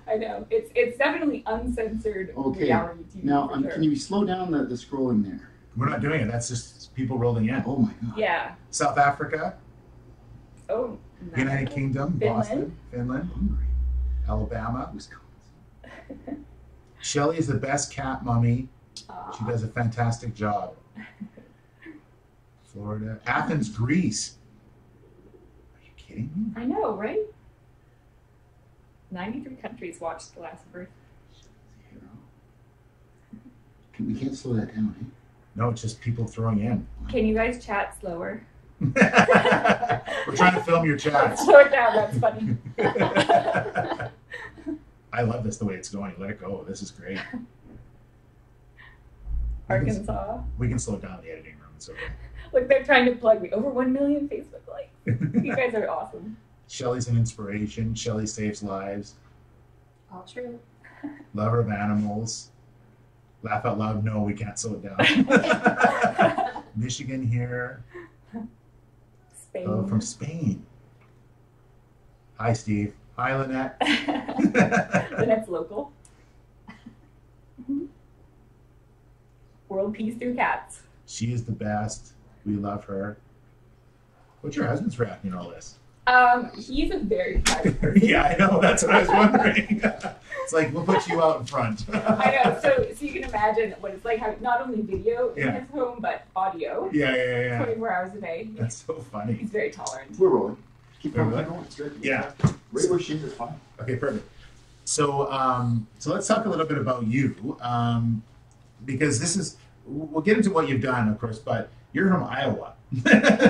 I know. It's definitely uncensored reality TV. Now, sure. can you slow down the scrolling there? We're not doing it. That's just people rolling in. Oh my God. Yeah. South Africa. Oh. Nice. United Kingdom. Finland. Boston. Finland. Alabama. Wisconsin. Shelly is the best cat mommy. She does a fantastic job. Florida. Athens, Greece. Are you kidding me? I know, right? 93 countries watched The Last Birth. We can't slow that down, eh? No, it's just people throwing in. Can you guys chat slower? We're trying to film your chats. Slow it down, that's funny. I love this the way it's going. Let it go. This is great. Arkansas. We can slow down the editing room. It's okay. Look, they're trying to plug me. Over 1 million Facebook likes. You guys are awesome. Shelly's an inspiration. Shelly saves lives. All true. Lover of animals. Laugh out loud. No, we can't slow it down. Michigan here. Spain. Oh, from Spain. Hi, Steve. Hi, Lynette. Lynette's local. World peace through cats. She is the best. We love her. What's your husband's reaction to all this? He's a very private person. Yeah, I know. That's what I was wondering. It's like, we'll put you out in front. I know. So you can imagine what it's like having not only video in his home, but audio. Yeah. 24 hours a day. That's so funny. He's very tolerant. We're rolling. Keep We're rolling. rolling? It's good. Yeah. Regular shit is fine. Okay, perfect. So, so let's talk a little bit about you, because this is, we'll get into what you've done, of course, but you're from Iowa.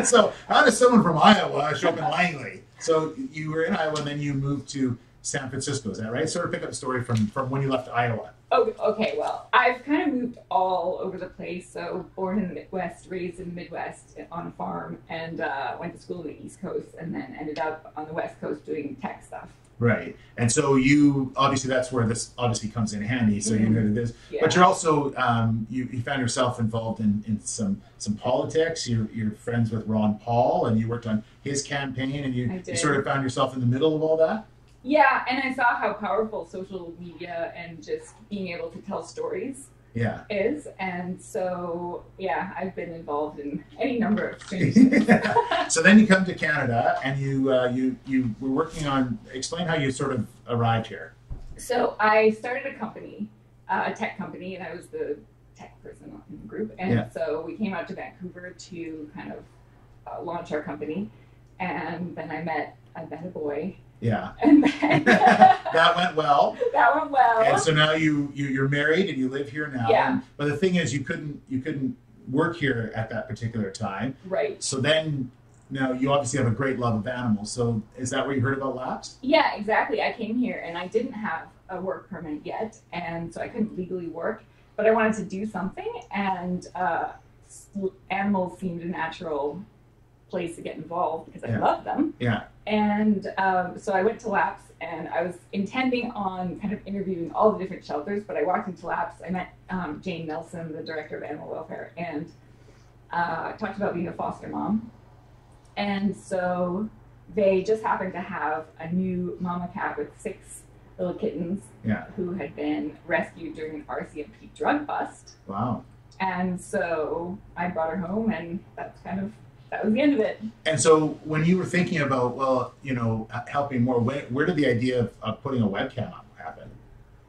So how does someone from Iowa show up in Langley? So you were in Iowa and then you moved to San Francisco, is that right? Sort of pick up the story from when you left Iowa. Oh, okay. Well, I've kind of moved all over the place. So born in the Midwest, raised in the Midwest on a farm, and went to school in the East Coast, and then ended up on the West Coast doing tech stuff. Right. And so you, obviously that's where this obviously comes in handy. So you know this, but you're also, you found yourself involved in some politics. You're friends with Ron Paul and you worked on his campaign and you sort of found yourself in the middle of all that. Yeah. And I saw how powerful social media and just being able to tell stories is. And so, yeah, I've been involved in any number of things. So then you come to Canada and you were working on, explain how you sort of arrived here. So I started a company, a tech company, and I was the tech person in the group. And so we came out to Vancouver to kind of launch our company. And then I met a boy. Yeah. And then that went well. That went well. And so now you're married and you live here now. Yeah. But the thing is you couldn't work here at that particular time. Right. So then now you obviously have a great love of animals. So is that where you heard about Labs? Yeah, exactly. I came here and I didn't have a work permit yet, and so I couldn't legally work, but I wanted to do something, and animals seemed a natural place to get involved because I Yeah. love them. Yeah. And so I went to Laps, and I was intending on kind of interviewing all the different shelters, but I walked into Laps. I met Jane Nelson, the director of animal welfare, and talked about being a foster mom. And so they just happened to have a new mama cat with 6 little kittens Yeah. who had been rescued during an RCMP drug bust. Wow. And so I brought her home, and that was the end of it. And so when you were thinking about, well, you know, helping more, where did the idea of putting a webcam up happen?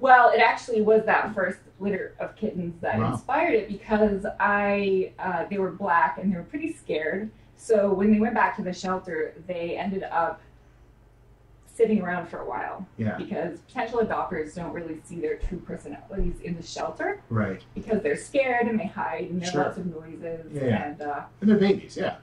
Well, it actually was that first litter of kittens that Wow. inspired it, because they were black and they were pretty scared. So when they went back to the shelter, they ended up sitting around for a while, Yeah. because potential adopters don't really see their true personalities in the shelter Right. because they're scared and they hide and there are Sure. lots of noises. Yeah. And And they're babies, yeah.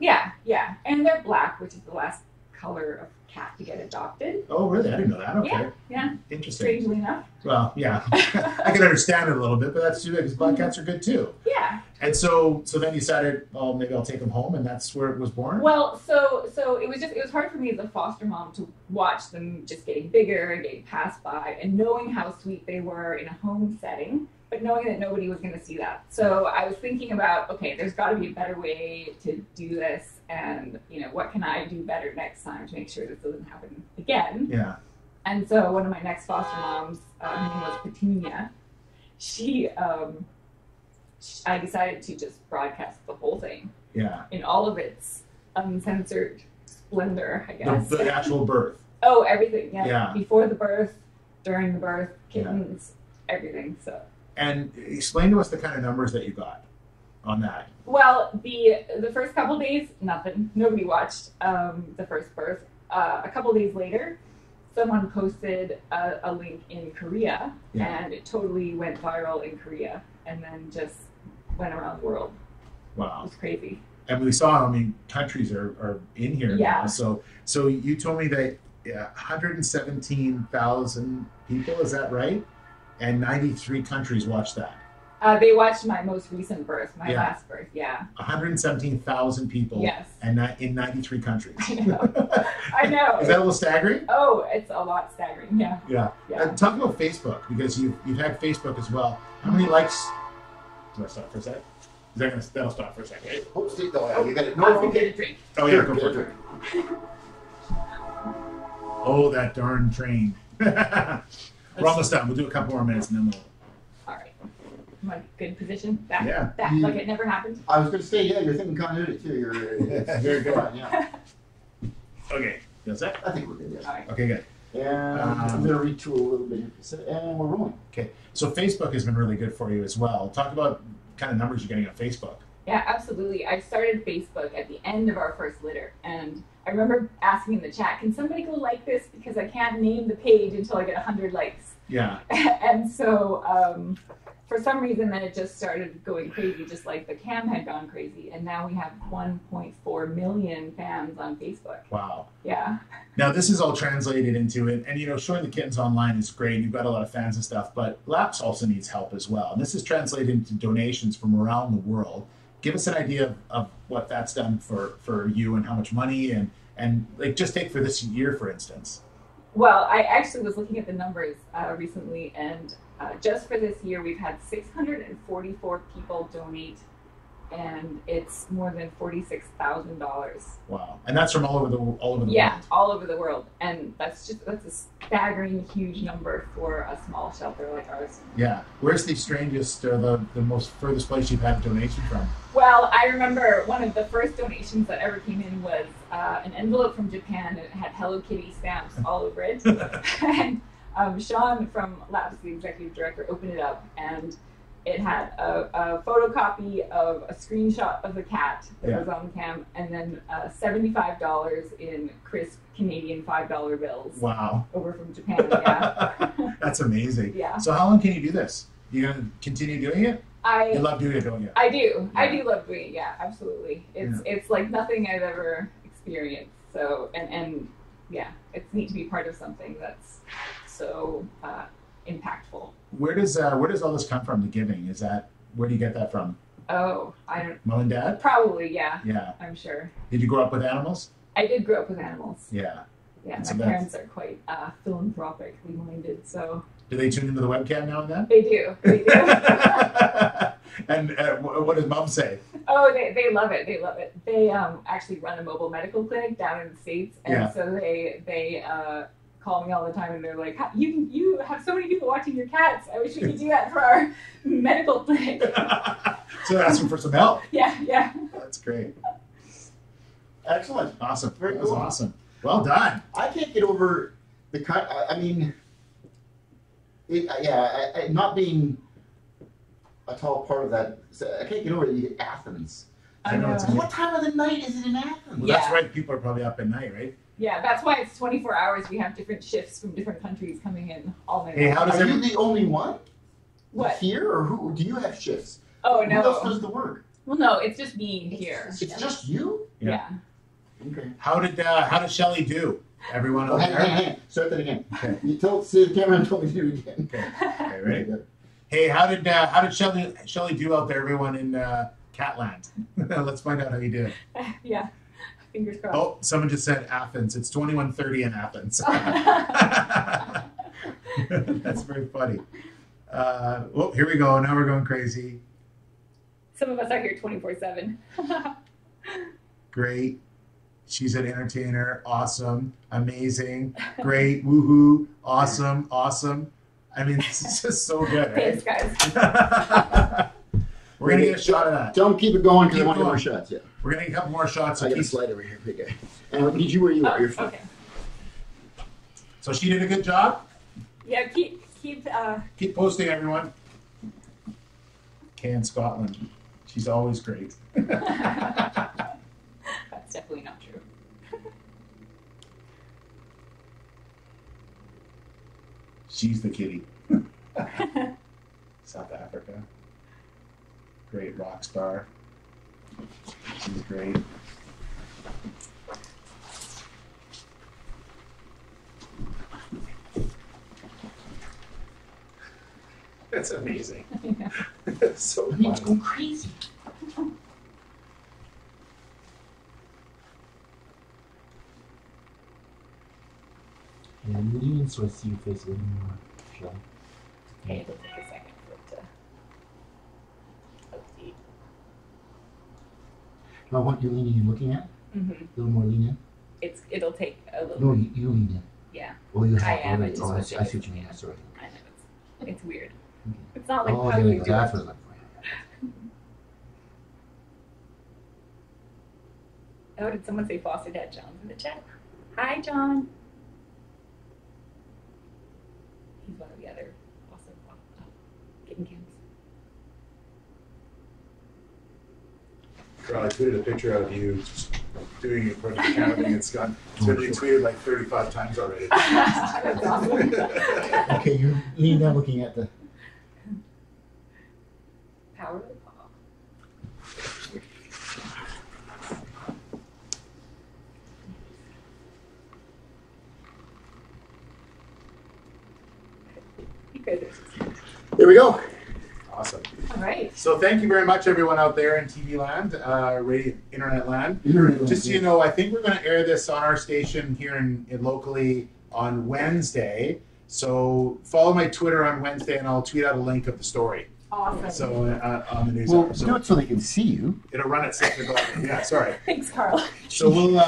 yeah, and they're black, which is the last color of cat to get adopted. Oh, really? I didn't know that. Okay. Yeah, Interesting. strangely enough. Well, yeah. I can understand it a little bit, but that's too bad because black cats are good too. Yeah. And so then you decided, oh, maybe I'll take them home, and that's where it was born? Well, so it was hard for me as a foster mom to watch them just getting bigger and getting passed by, and knowing how sweet they were in a home setting, but knowing that nobody was going to see that. So I was thinking about, okay, there's got to be a better way to do this, and what can I do better next time to make sure this doesn't happen again? Yeah. And so one of my next foster moms, her name was Petunia. I decided to just broadcast the whole thing Yeah. in all of its uncensored splendor, I guess. The actual birth. Oh, everything, yeah. Yeah. Before the birth, during the birth, kittens, everything. So. And explain to us the kind of numbers that you got on that. Well, the first couple days, nothing. Nobody watched the first birth. A couple days later, someone posted a link in Korea, Yeah. and it totally went viral in Korea, and then just went around the world. It Wow. was crazy. And we saw, countries are in here Yeah. now. So you told me that 117,000 people, is that right? And 93 countries watched that. They watched my most recent birth, my Yeah. last birth, yeah. 117,000 people. Yes. And in 93 countries. I know. I know. Is that a little staggering? Oh, it's a lot staggering, yeah. Yeah. Yeah. Talk about Facebook, because you've had Facebook as well. How many likes? Do I stop for a sec? That'll stop for a second. Right? Oh, stay, no, you got it. I was No, gonna get okay. a drink. Oh yeah, Here, go get a for it. drink. Oh, that darn train. We're almost done. We'll do a couple more minutes and then we'll. All right. Am I in good position? Back, Yeah. back like it never happened? I was going to say, yeah, you're thinking continuity too. You're Very good. fine, yeah. Okay. You all set? I think we're good. Yeah. All right. Okay, good. And I'm going to retool a little bit here, and we're rolling. Okay. So Facebook has been really good for you as well. Talk about kind of numbers you're getting on Facebook. Yeah, absolutely. I started Facebook at the end of our first litter, and I remember asking in the chat, can somebody go like this, because I can't name the page until I get 100 likes. Yeah. And so for some reason then it just started going crazy, just like the cam had gone crazy, and now we have 1.4 million fans on Facebook. Wow. Yeah. Now this is all translated into it, and showing the kittens online is great. You've got a lot of fans and stuff, but Laps also needs help as well. And this is translated into donations from around the world. Give us an idea of what that's done for you, and how much money, and like just take for this year, for instance. Well, I actually was looking at the numbers recently, and just for this year, we've had 644 people donate, and it's more than $46,000. Wow. And that's from all over the world. Yeah, all over the world, and that's a staggering huge number for a small shelter like ours. Yeah. Where's the strangest or the most furthest place you've had a donation from? Well, I remember one of the first donations that ever came in was an envelope from Japan, and it had Hello Kitty stamps all over it. And Sean from Labs, the executive director, opened it up, and it had a photocopy of a screenshot of the cat that was on the cam, and then $75 in crisp Canadian $5 bills. Wow. Over from Japan, yeah. That's amazing. Yeah. So how long can you do this? You gonna continue doing it? You love doing it, don't you? I do. Yeah. I do love doing it, yeah, absolutely. It's like nothing I've ever experienced. So, and yeah, it's neat to be part of something that's so impactful. Where does all this come from? The giving, where do you get that from? Oh, I don't. Mom and dad? Probably, yeah. Yeah. I'm sure. Did you grow up with animals? I did grow up with animals. Yeah. Yeah, And so my that's- parents are quite philanthropically minded, so Do they tune into the webcam now and then? they do. They do. And what does mom say? Oh, they love it. They love it. They actually run a mobile medical clinic down in the States, and Yeah. so they call me all the time, and they're like, "You have so many people watching your cats. I wish we could do that for our medical clinic." So they're asking for some help. Yeah. That's great. Excellent. Awesome. Very That was cool. awesome. Well done. I can't get over the kind. I mean, not being a tall part of that. I can't get over Athens. I know. it's- What time of the night is it in Athens? Well, Yeah. that's right. People are probably up at night, right? Yeah, that's why it's 24 hours. We have different shifts from different countries coming in all night. Hey, long. how does Are you every- the only one What? here, or who? Do you have shifts? Oh Who else no. does the work? Well, no, it's just me here. It's just you. Yeah. Okay. How did Shelly do? Everyone Oh, over there? hang. Start that again. Okay. You see the camera and told me to do it again. Okay, ready? Hey, how did Shelly do out there, everyone in Catland? Let's find out how you did. Yeah. Fingers crossed. Oh, someone just said Athens. It's 21:30 in Athens. That's very funny. Oh, here we go. Now we're going crazy. Some of us are here 24/7. Great. She's an entertainer. Awesome. Amazing. Great. Woohoo. Awesome. Awesome. I mean, this is just so good, Thanks, right? guys. We're going to get a shot of that. Don't keep it going because I Keep want to get more going. shots. Yeah. We're going to get a couple more shots. I got a Keep- slide over here, big guy. And did you where you are? You're fine. Okay. So she did a good job. Yeah, keep Keep posting, everyone. Kay in Scotland. She's always great. That's definitely not true. She's the kitty. South Africa. Great rock star. She's great. That's amazing. That's so I mean, it's funny. going crazy. Yeah, lean in so I see your face a little more. Shall Okay, it'll take a second for it to update. I want you leaning and looking at? Mm-hmm. A little more lean in? It'll take a little. No, you lean in. Yeah, Oh, you I have. am, Oh, I right. just Oh, I want see to- I see what you mean. I'm sorry. I know it's weird. Okay. It's not like Oh, how there you you go. do That's it. what I'm looking for. Oh, did someone say Foster Dad John's in the chat? Hi, John. He's one of the other awesome kitten cams. Girl, I tweeted a picture of you doing your project counting. It's been retweeted like 35 times already. That's awesome. Okay, you lean down looking at the. Power of the paw. You guys are There we go. Awesome. all right. So thank you very much, everyone out there in TV land, radio, internet land. Internet Just so you know, I think we're going to air this on our station here in locally on Wednesday. So follow my Twitter on Wednesday, and I'll tweet out a link of the story. Awesome. So on the news Well, hour. do So it so they can see you. it'll run at 6 o'clock. Yeah, sorry. Thanks, Carl. So we'll.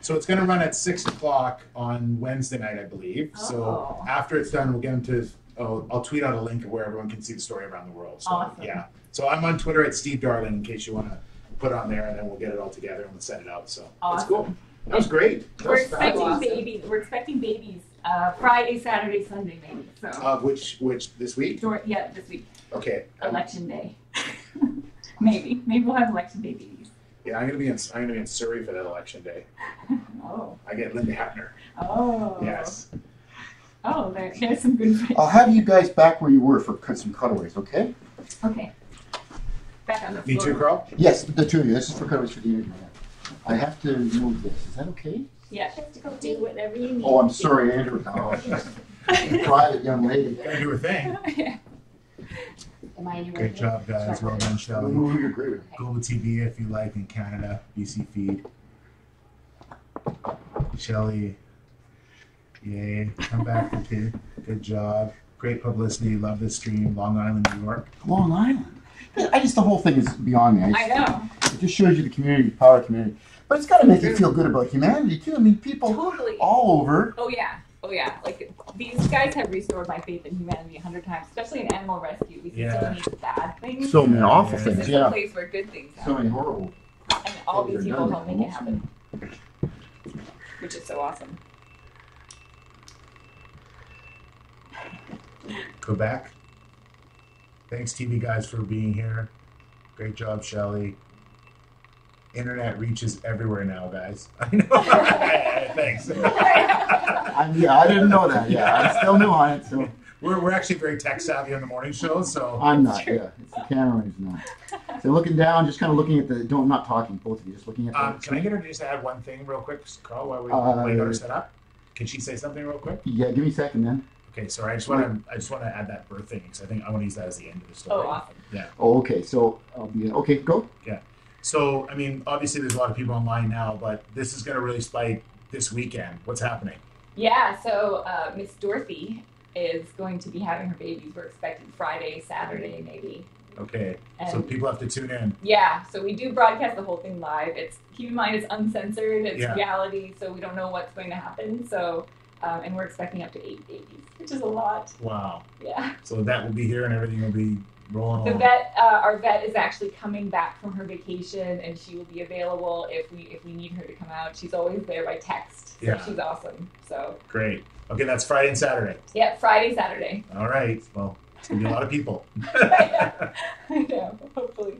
So it's going to run at 6 o'clock on Wednesday night, I believe. So Oh. after it's done, we'll get into. I'll tweet out a link of where everyone can see the story around the world. So, Awesome. Yeah. So I'm on Twitter at Steve Darling in case you want to put it on there, and then we'll get it all together and we'll send it out. So that's Awesome. cool. That was great. That We're was expecting fabulous. babies. We're expecting babies. Friday, Saturday, Sunday, maybe. So. Which this week? Yeah, this week. Okay. Election day. Maybe we'll have election day babies. Yeah, I'm gonna be in Surrey for that election day. Oh. I get Linda Hatner. Oh. Yes. Oh, there's some good friends. I'll have you guys back where you were for some cutaways, okay? Okay. Back on the Me floor. too, Carl. Yes, the two of you. This is for cutaways for the interview. I have to move this. Is that okay? Yeah, just to go do whatever you need. Oh, I'm sorry, Andrew. Oh, private young lady. Gotta do a thing. Am I in your Great job, guys. Well done, Shelly. Oh, you're great. Global TV if you like in Canada, BC feed. Shelly, yay. Come back to kid. Good job. Great publicity. Love this stream. Long Island, New York. Long Island. The whole thing is beyond me. I know. It just shows you the community, power of community. But it's got to make you feel good about humanity, too. I mean, people Totally. all over. Oh yeah. Oh yeah. Like these guys have restored my faith in humanity 100 times, especially in animal rescue. We see so many bad things. So many awful Yeah. things, This is yeah. a place where good things So many happen. horrible. And all things these are people done. help make it happen. Which is so awesome. Quebec. Thanks, TV guys, for being here. Great job, Shelly. Internet reaches everywhere now, guys. I know. Thanks. I didn't know that. Yeah, I'm still new on it, so We're actually very tech savvy on the morning show, so I'm not. Yeah, it's the camera who's not. So looking down, just kind of looking at the. Don't not talking. Both of you, just looking at the. can I get her to just add one thing real quick, Carl, while we got her set up? Can she say something real quick? Yeah, give me a second then. Okay, sorry. I just want to add that birth thing because I think I want to use that as the end of the story. Oh, awesome. Yeah. Oh, okay. So I'll be okay. Go. So I mean, obviously, there's a lot of people online now, but this is going to really spike this weekend. What's happening? Yeah, so Miss Dorothy is going to be having her babies. We're expecting Friday, Saturday, maybe. Okay, so And people have to tune in. yeah, so we do broadcast the whole thing live. It's keep in mind it's uncensored, it's Yeah. reality, so we don't know what's going to happen. So, and we're expecting up to 8 babies, which is a lot. Wow. Yeah. So that will be here, and everything will be rolling The along. vet, our vet is actually coming back from her vacation, and she will be available if we need her to come out. She's always there by text, so Yeah. she's awesome. So Great. Okay, that's Friday and Saturday. yeah, Friday, Saturday. All right. Well, it's gonna be a lot of people. I know. Hopefully.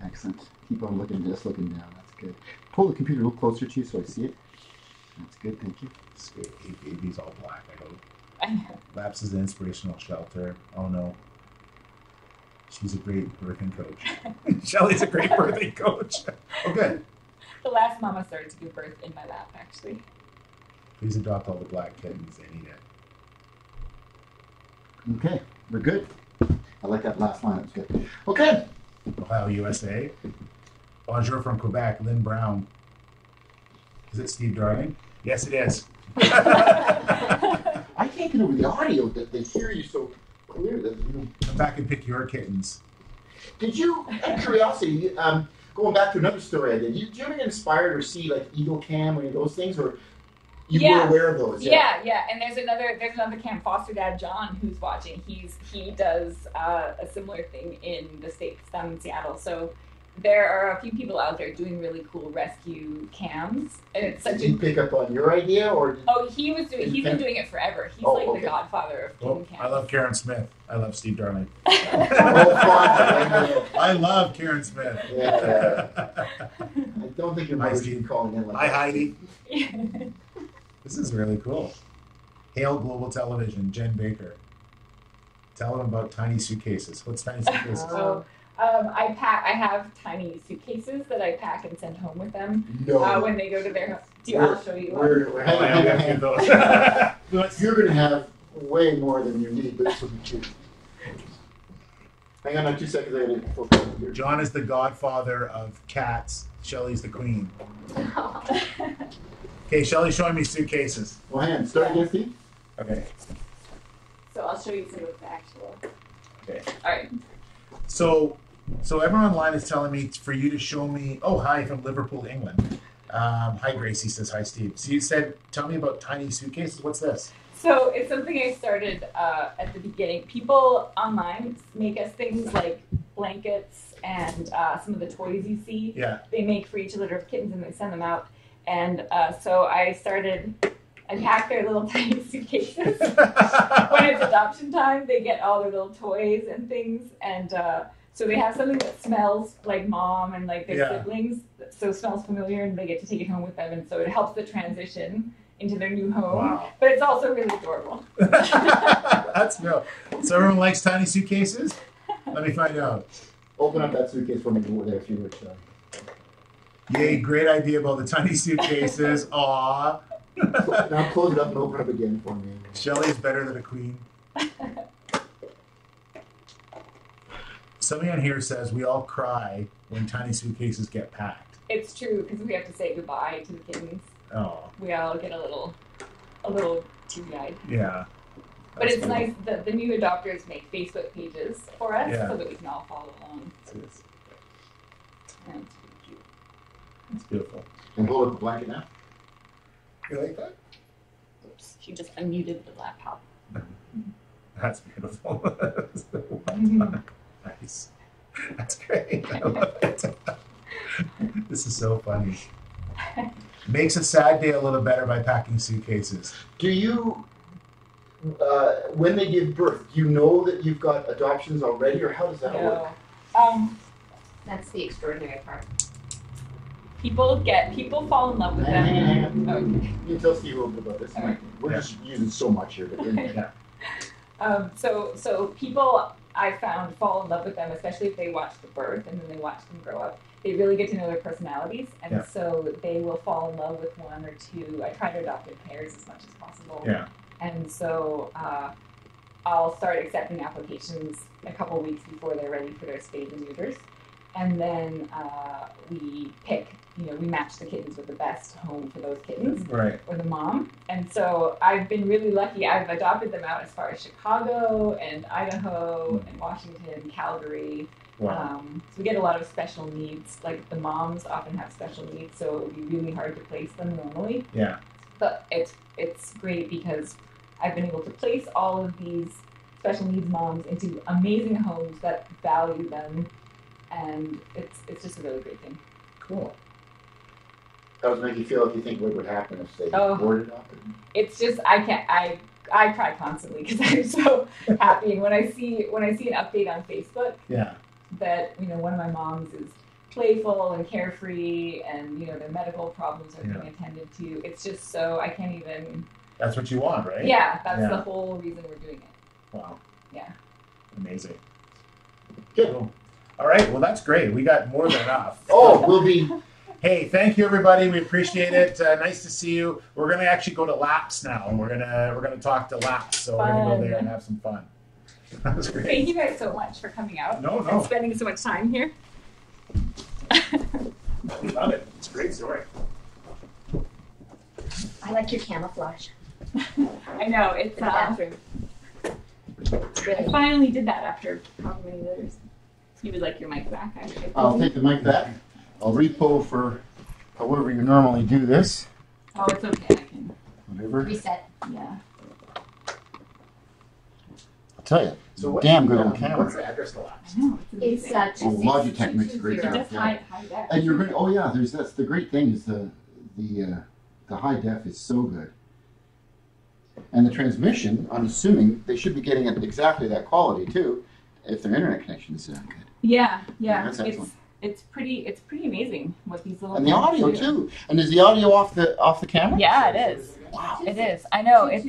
Excellent. Keep on looking, just looking down. That's good. Pull the computer a little closer to you so I see it. That's good. Thank you. Sweet. 8 babies, all black. I hope. I know. Laps is an inspirational shelter. Oh no. She's a great birthing coach. Shelly's a great birthing coach. Oh, good. The last mama started to give birth in my lap, actually. Please adopt all the black kittens. They need it. Okay, we're good. I like that last line. That's good. Okay. Ohio, USA. Bonjour from Quebec. Lynn Brown. Is it Steve Darling? Yes, it is. I can't get over the audio that they hear you so clear. That, Come back and pick your kittens. Did you, out of curiosity, going back to another story I did, did you ever get inspired or see like Eagle Cam or any of those things, or you Yeah. were aware of those? Yeah. And there's another camp, foster dad John, who's watching. He does a similar thing in the States, down in Seattle. So there are a few people out there doing really cool rescue cams, and it's such Did he a pick up on your idea, or did, he's been doing it forever. He's Oh, like okay. the godfather of Oh, kitten cams. I love Karen Smith. I love Steve Darling. oh, fun. I love Karen Smith. Yeah. I don't think your Hi, mother Steve. should be calling in like Hi, that. Heidi. This is really cool. Hail Global Television, Jen Baker. Tell them about tiny suitcases. What's tiny suitcases? So I have tiny suitcases that I pack and send home with them No. when they go to their home. I'll show you. We're Oh, I hang have on. a few of those. You're going to have way more than you need, but this will be cute. Hang on 2 seconds. I got to focus on here. John is the godfather of cats. Shelly's the queen. Okay, Shelly's showing me suitcases. Well, hang on. Start again, Steve. Okay. So I'll show you some of the actual. Okay. All right. So everyone online is telling me for you to show me. Oh, hi from Liverpool, England. Hi, Gracie says hi, Steve. So you said, tell me about tiny suitcases. What's this? So it's something I started at the beginning. People online make us things like blankets and some of the toys you see. Yeah. They make for each litter of kittens and they send them out. And so I pack their little tiny suitcases. When it's adoption time, they get all their little toys and things. And so they have something that smells like mom and like their siblings. So it smells familiar and they get to take it home with them. And so it helps the transition into their new home. Wow. But it's also really adorable. That's real. So everyone likes tiny suitcases? Let me find out. Open up that suitcase for me over there if you would. Yay, great idea about the tiny suitcases. Aw. Now close it up and open up again for me. Shelly's better than a queen. Somebody on here says we all cry when tiny suitcases get packed. It's true because we have to say goodbye to the kittens. Oh. We all get a little teary-eyed. Yeah. But it's nice that the new adopters make Facebook pages for us Yeah. so that we can all follow along. And it's really cute. It's beautiful. And hold up the blanket now. You like that? Oops, she just unmuted the laptop. That's beautiful. Nice. That's great. I love it. This is so funny. Makes a sad day a little better by packing suitcases. Do you, when they give birth, do you know that you've got adoptions already, or how does that work? That's the extraordinary part. People fall in love with them. Hang on. Okay. You can tell Steve a little bit about this. Okay. We're just using so much here. But Yeah. So people I found fall in love with them, especially if they watch the birth and then they watch them grow up. They really get to know their personalities, and so they will fall in love with one or two. I try to adopt in pairs as much as possible. Yeah. And so I'll start accepting applications a couple weeks before they're ready for their spades and neuters. And then we pick, we match the kittens with the best home for those kittens, Right. or the mom. And so I've been really lucky. I've adopted them out as far as Chicago and Idaho and Washington, Calgary. Wow. So we get a lot of special needs. Like the moms often have special needs, so it would be really hard to place them normally. Yeah. But it's great because I've been able to place all of these special needs moms into amazing homes that value them. And it's just a really great thing. Cool. how does it make you feel if you think what would happen if they boarded up? It's just I cry constantly because I'm so happy. And when I see an update on Facebook, that one of my moms is playful and carefree, and their medical problems are being attended to. It's just so I can't even. That's what you want, right? Yeah, that's the whole reason we're doing it. Wow. Yeah. Amazing. Good. Cool. All right. Well, that's great. We got more than enough. We'll be. Hey, thank you, everybody. We appreciate it. Nice to see you. We're gonna actually go to laps now, and we're gonna talk to laps. So we're gonna go there and have some fun. That was great. Thank you guys so much for coming out. No. And spending so much time here. Love it. It's a great story. I like your camouflage. I know it's The bathroom. I finally did that after how many years? You would like your mic back, actually. I'll take the mic back. I'll repo for however you normally do this. Oh, it's okay. I can. Whatever. Reset. Yeah. I'll tell you. So Damn good on camera. What's the address to Labs? I know. It's It's amazing. Logitech makes a great It's job. just high def. And you're going. Oh yeah, that's the great thing is the high def is so good. And the transmission, I'm assuming they should be getting it exactly that quality too, if their internet connection is good. Yeah. That's excellent. It's pretty amazing what these little. And the things audio do. too. And is the audio off the camera? Yeah, it is. Wow. It is. I know. It's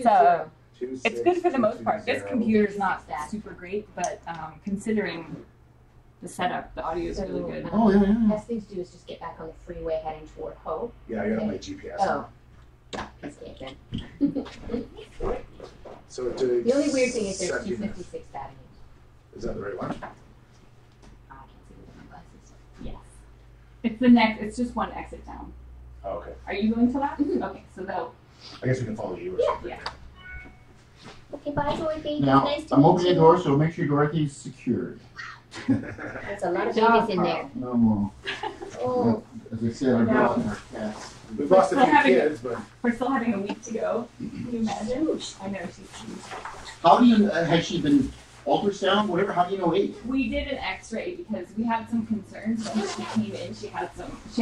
good for the most part. This computer's not super great, but considering the setup, the audio is really good. Oh yeah. Best thing to do is just get back on the freeway heading toward Ho. Yeah, I got my GPS. Oh. Escape then. So to The only weird thing is there's 70 minutes. 256 Avenue. Is that the right one? I can't see with my glasses. Yes. It's the next. It's just one exit down. Oh, okay. Are you going to that? Mhm. Okay, so they'll. I guess we can follow you or something. Yeah. Okay, bye Dorothy. Now Nice to I'm meet opening the you. door, so make sure Dorothy's secured. There's a lot of Good job, babies in there. No more. Oh, As I said, I've got our cats. We've lost a Still few having it. kids, but We're still having a week to go. Can you imagine? I know she's huge. How do you? Has she been ultrasound? Whatever. How do you know age? We did an X-ray because we had some concerns when she came in. She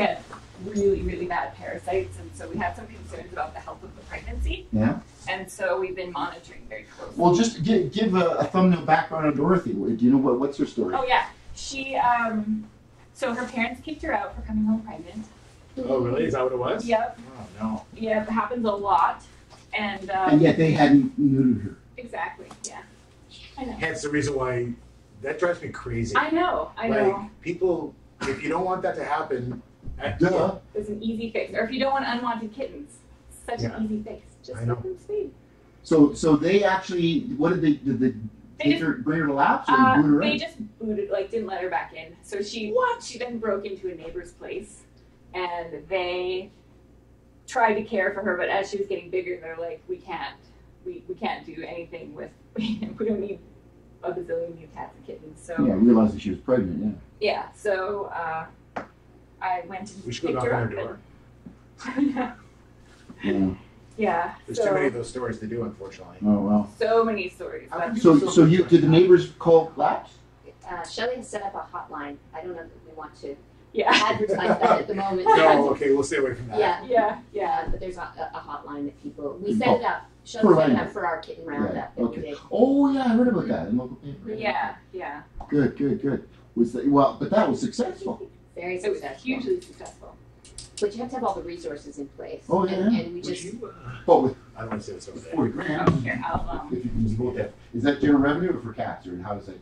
had really bad parasites, and so we had some concerns about the health of the pregnancy. Yeah. And so we've been monitoring very closely. Well, just give a thumbnail background on Dorothy. Do you know what's her story? Oh yeah, she so her parents kicked her out for coming home pregnant. oh really? Is that what it was? Yep. Oh no. Yeah, it happens a lot, and yet they hadn't neutered her. exactly. Yeah. I know. Hence the reason why that drives me crazy. I know. Like people, if you don't want that to happen, Duh. There's an easy fix. Or if you don't want unwanted kittens, such Yeah. an easy fix. Just I know. let them speed. So they actually, what did they? bring her to laps or boot her They in? just booted, like, didn't let her back in. So she then broke into a neighbor's place, and they tried to care for her, but as she was getting bigger, they're like, we can't do anything with, we don't need a bazillion new cats and kittens. So Yeah, I realized that she was pregnant, yeah, so I went and We should go picked knock her on up. her door. yeah. Yeah. Yeah, There's so too many of those stories to do, unfortunately. Oh, wow. so many stories. How But come So did the neighbors call laps? Shelly has set up a hotline. I don't know if we want to yeah, advertise that at the moment. No, okay, we'll stay away from that. Yeah, yeah. but there's a hotline that people, we set it up. Shelly For set it Langley. up for our kitten roundup that we Okay. did. Oh, yeah, I heard about that in local paper. Yeah. Good. Was that, well, but that was successful. Very It was successful. hugely successful. But you have to have all the resources in place. Oh, yeah. And we Would just, you, But with I don't want to say this over there. 40 grand, Here, I'll if you can just vote that. Is that general revenue or for cats, or how does that?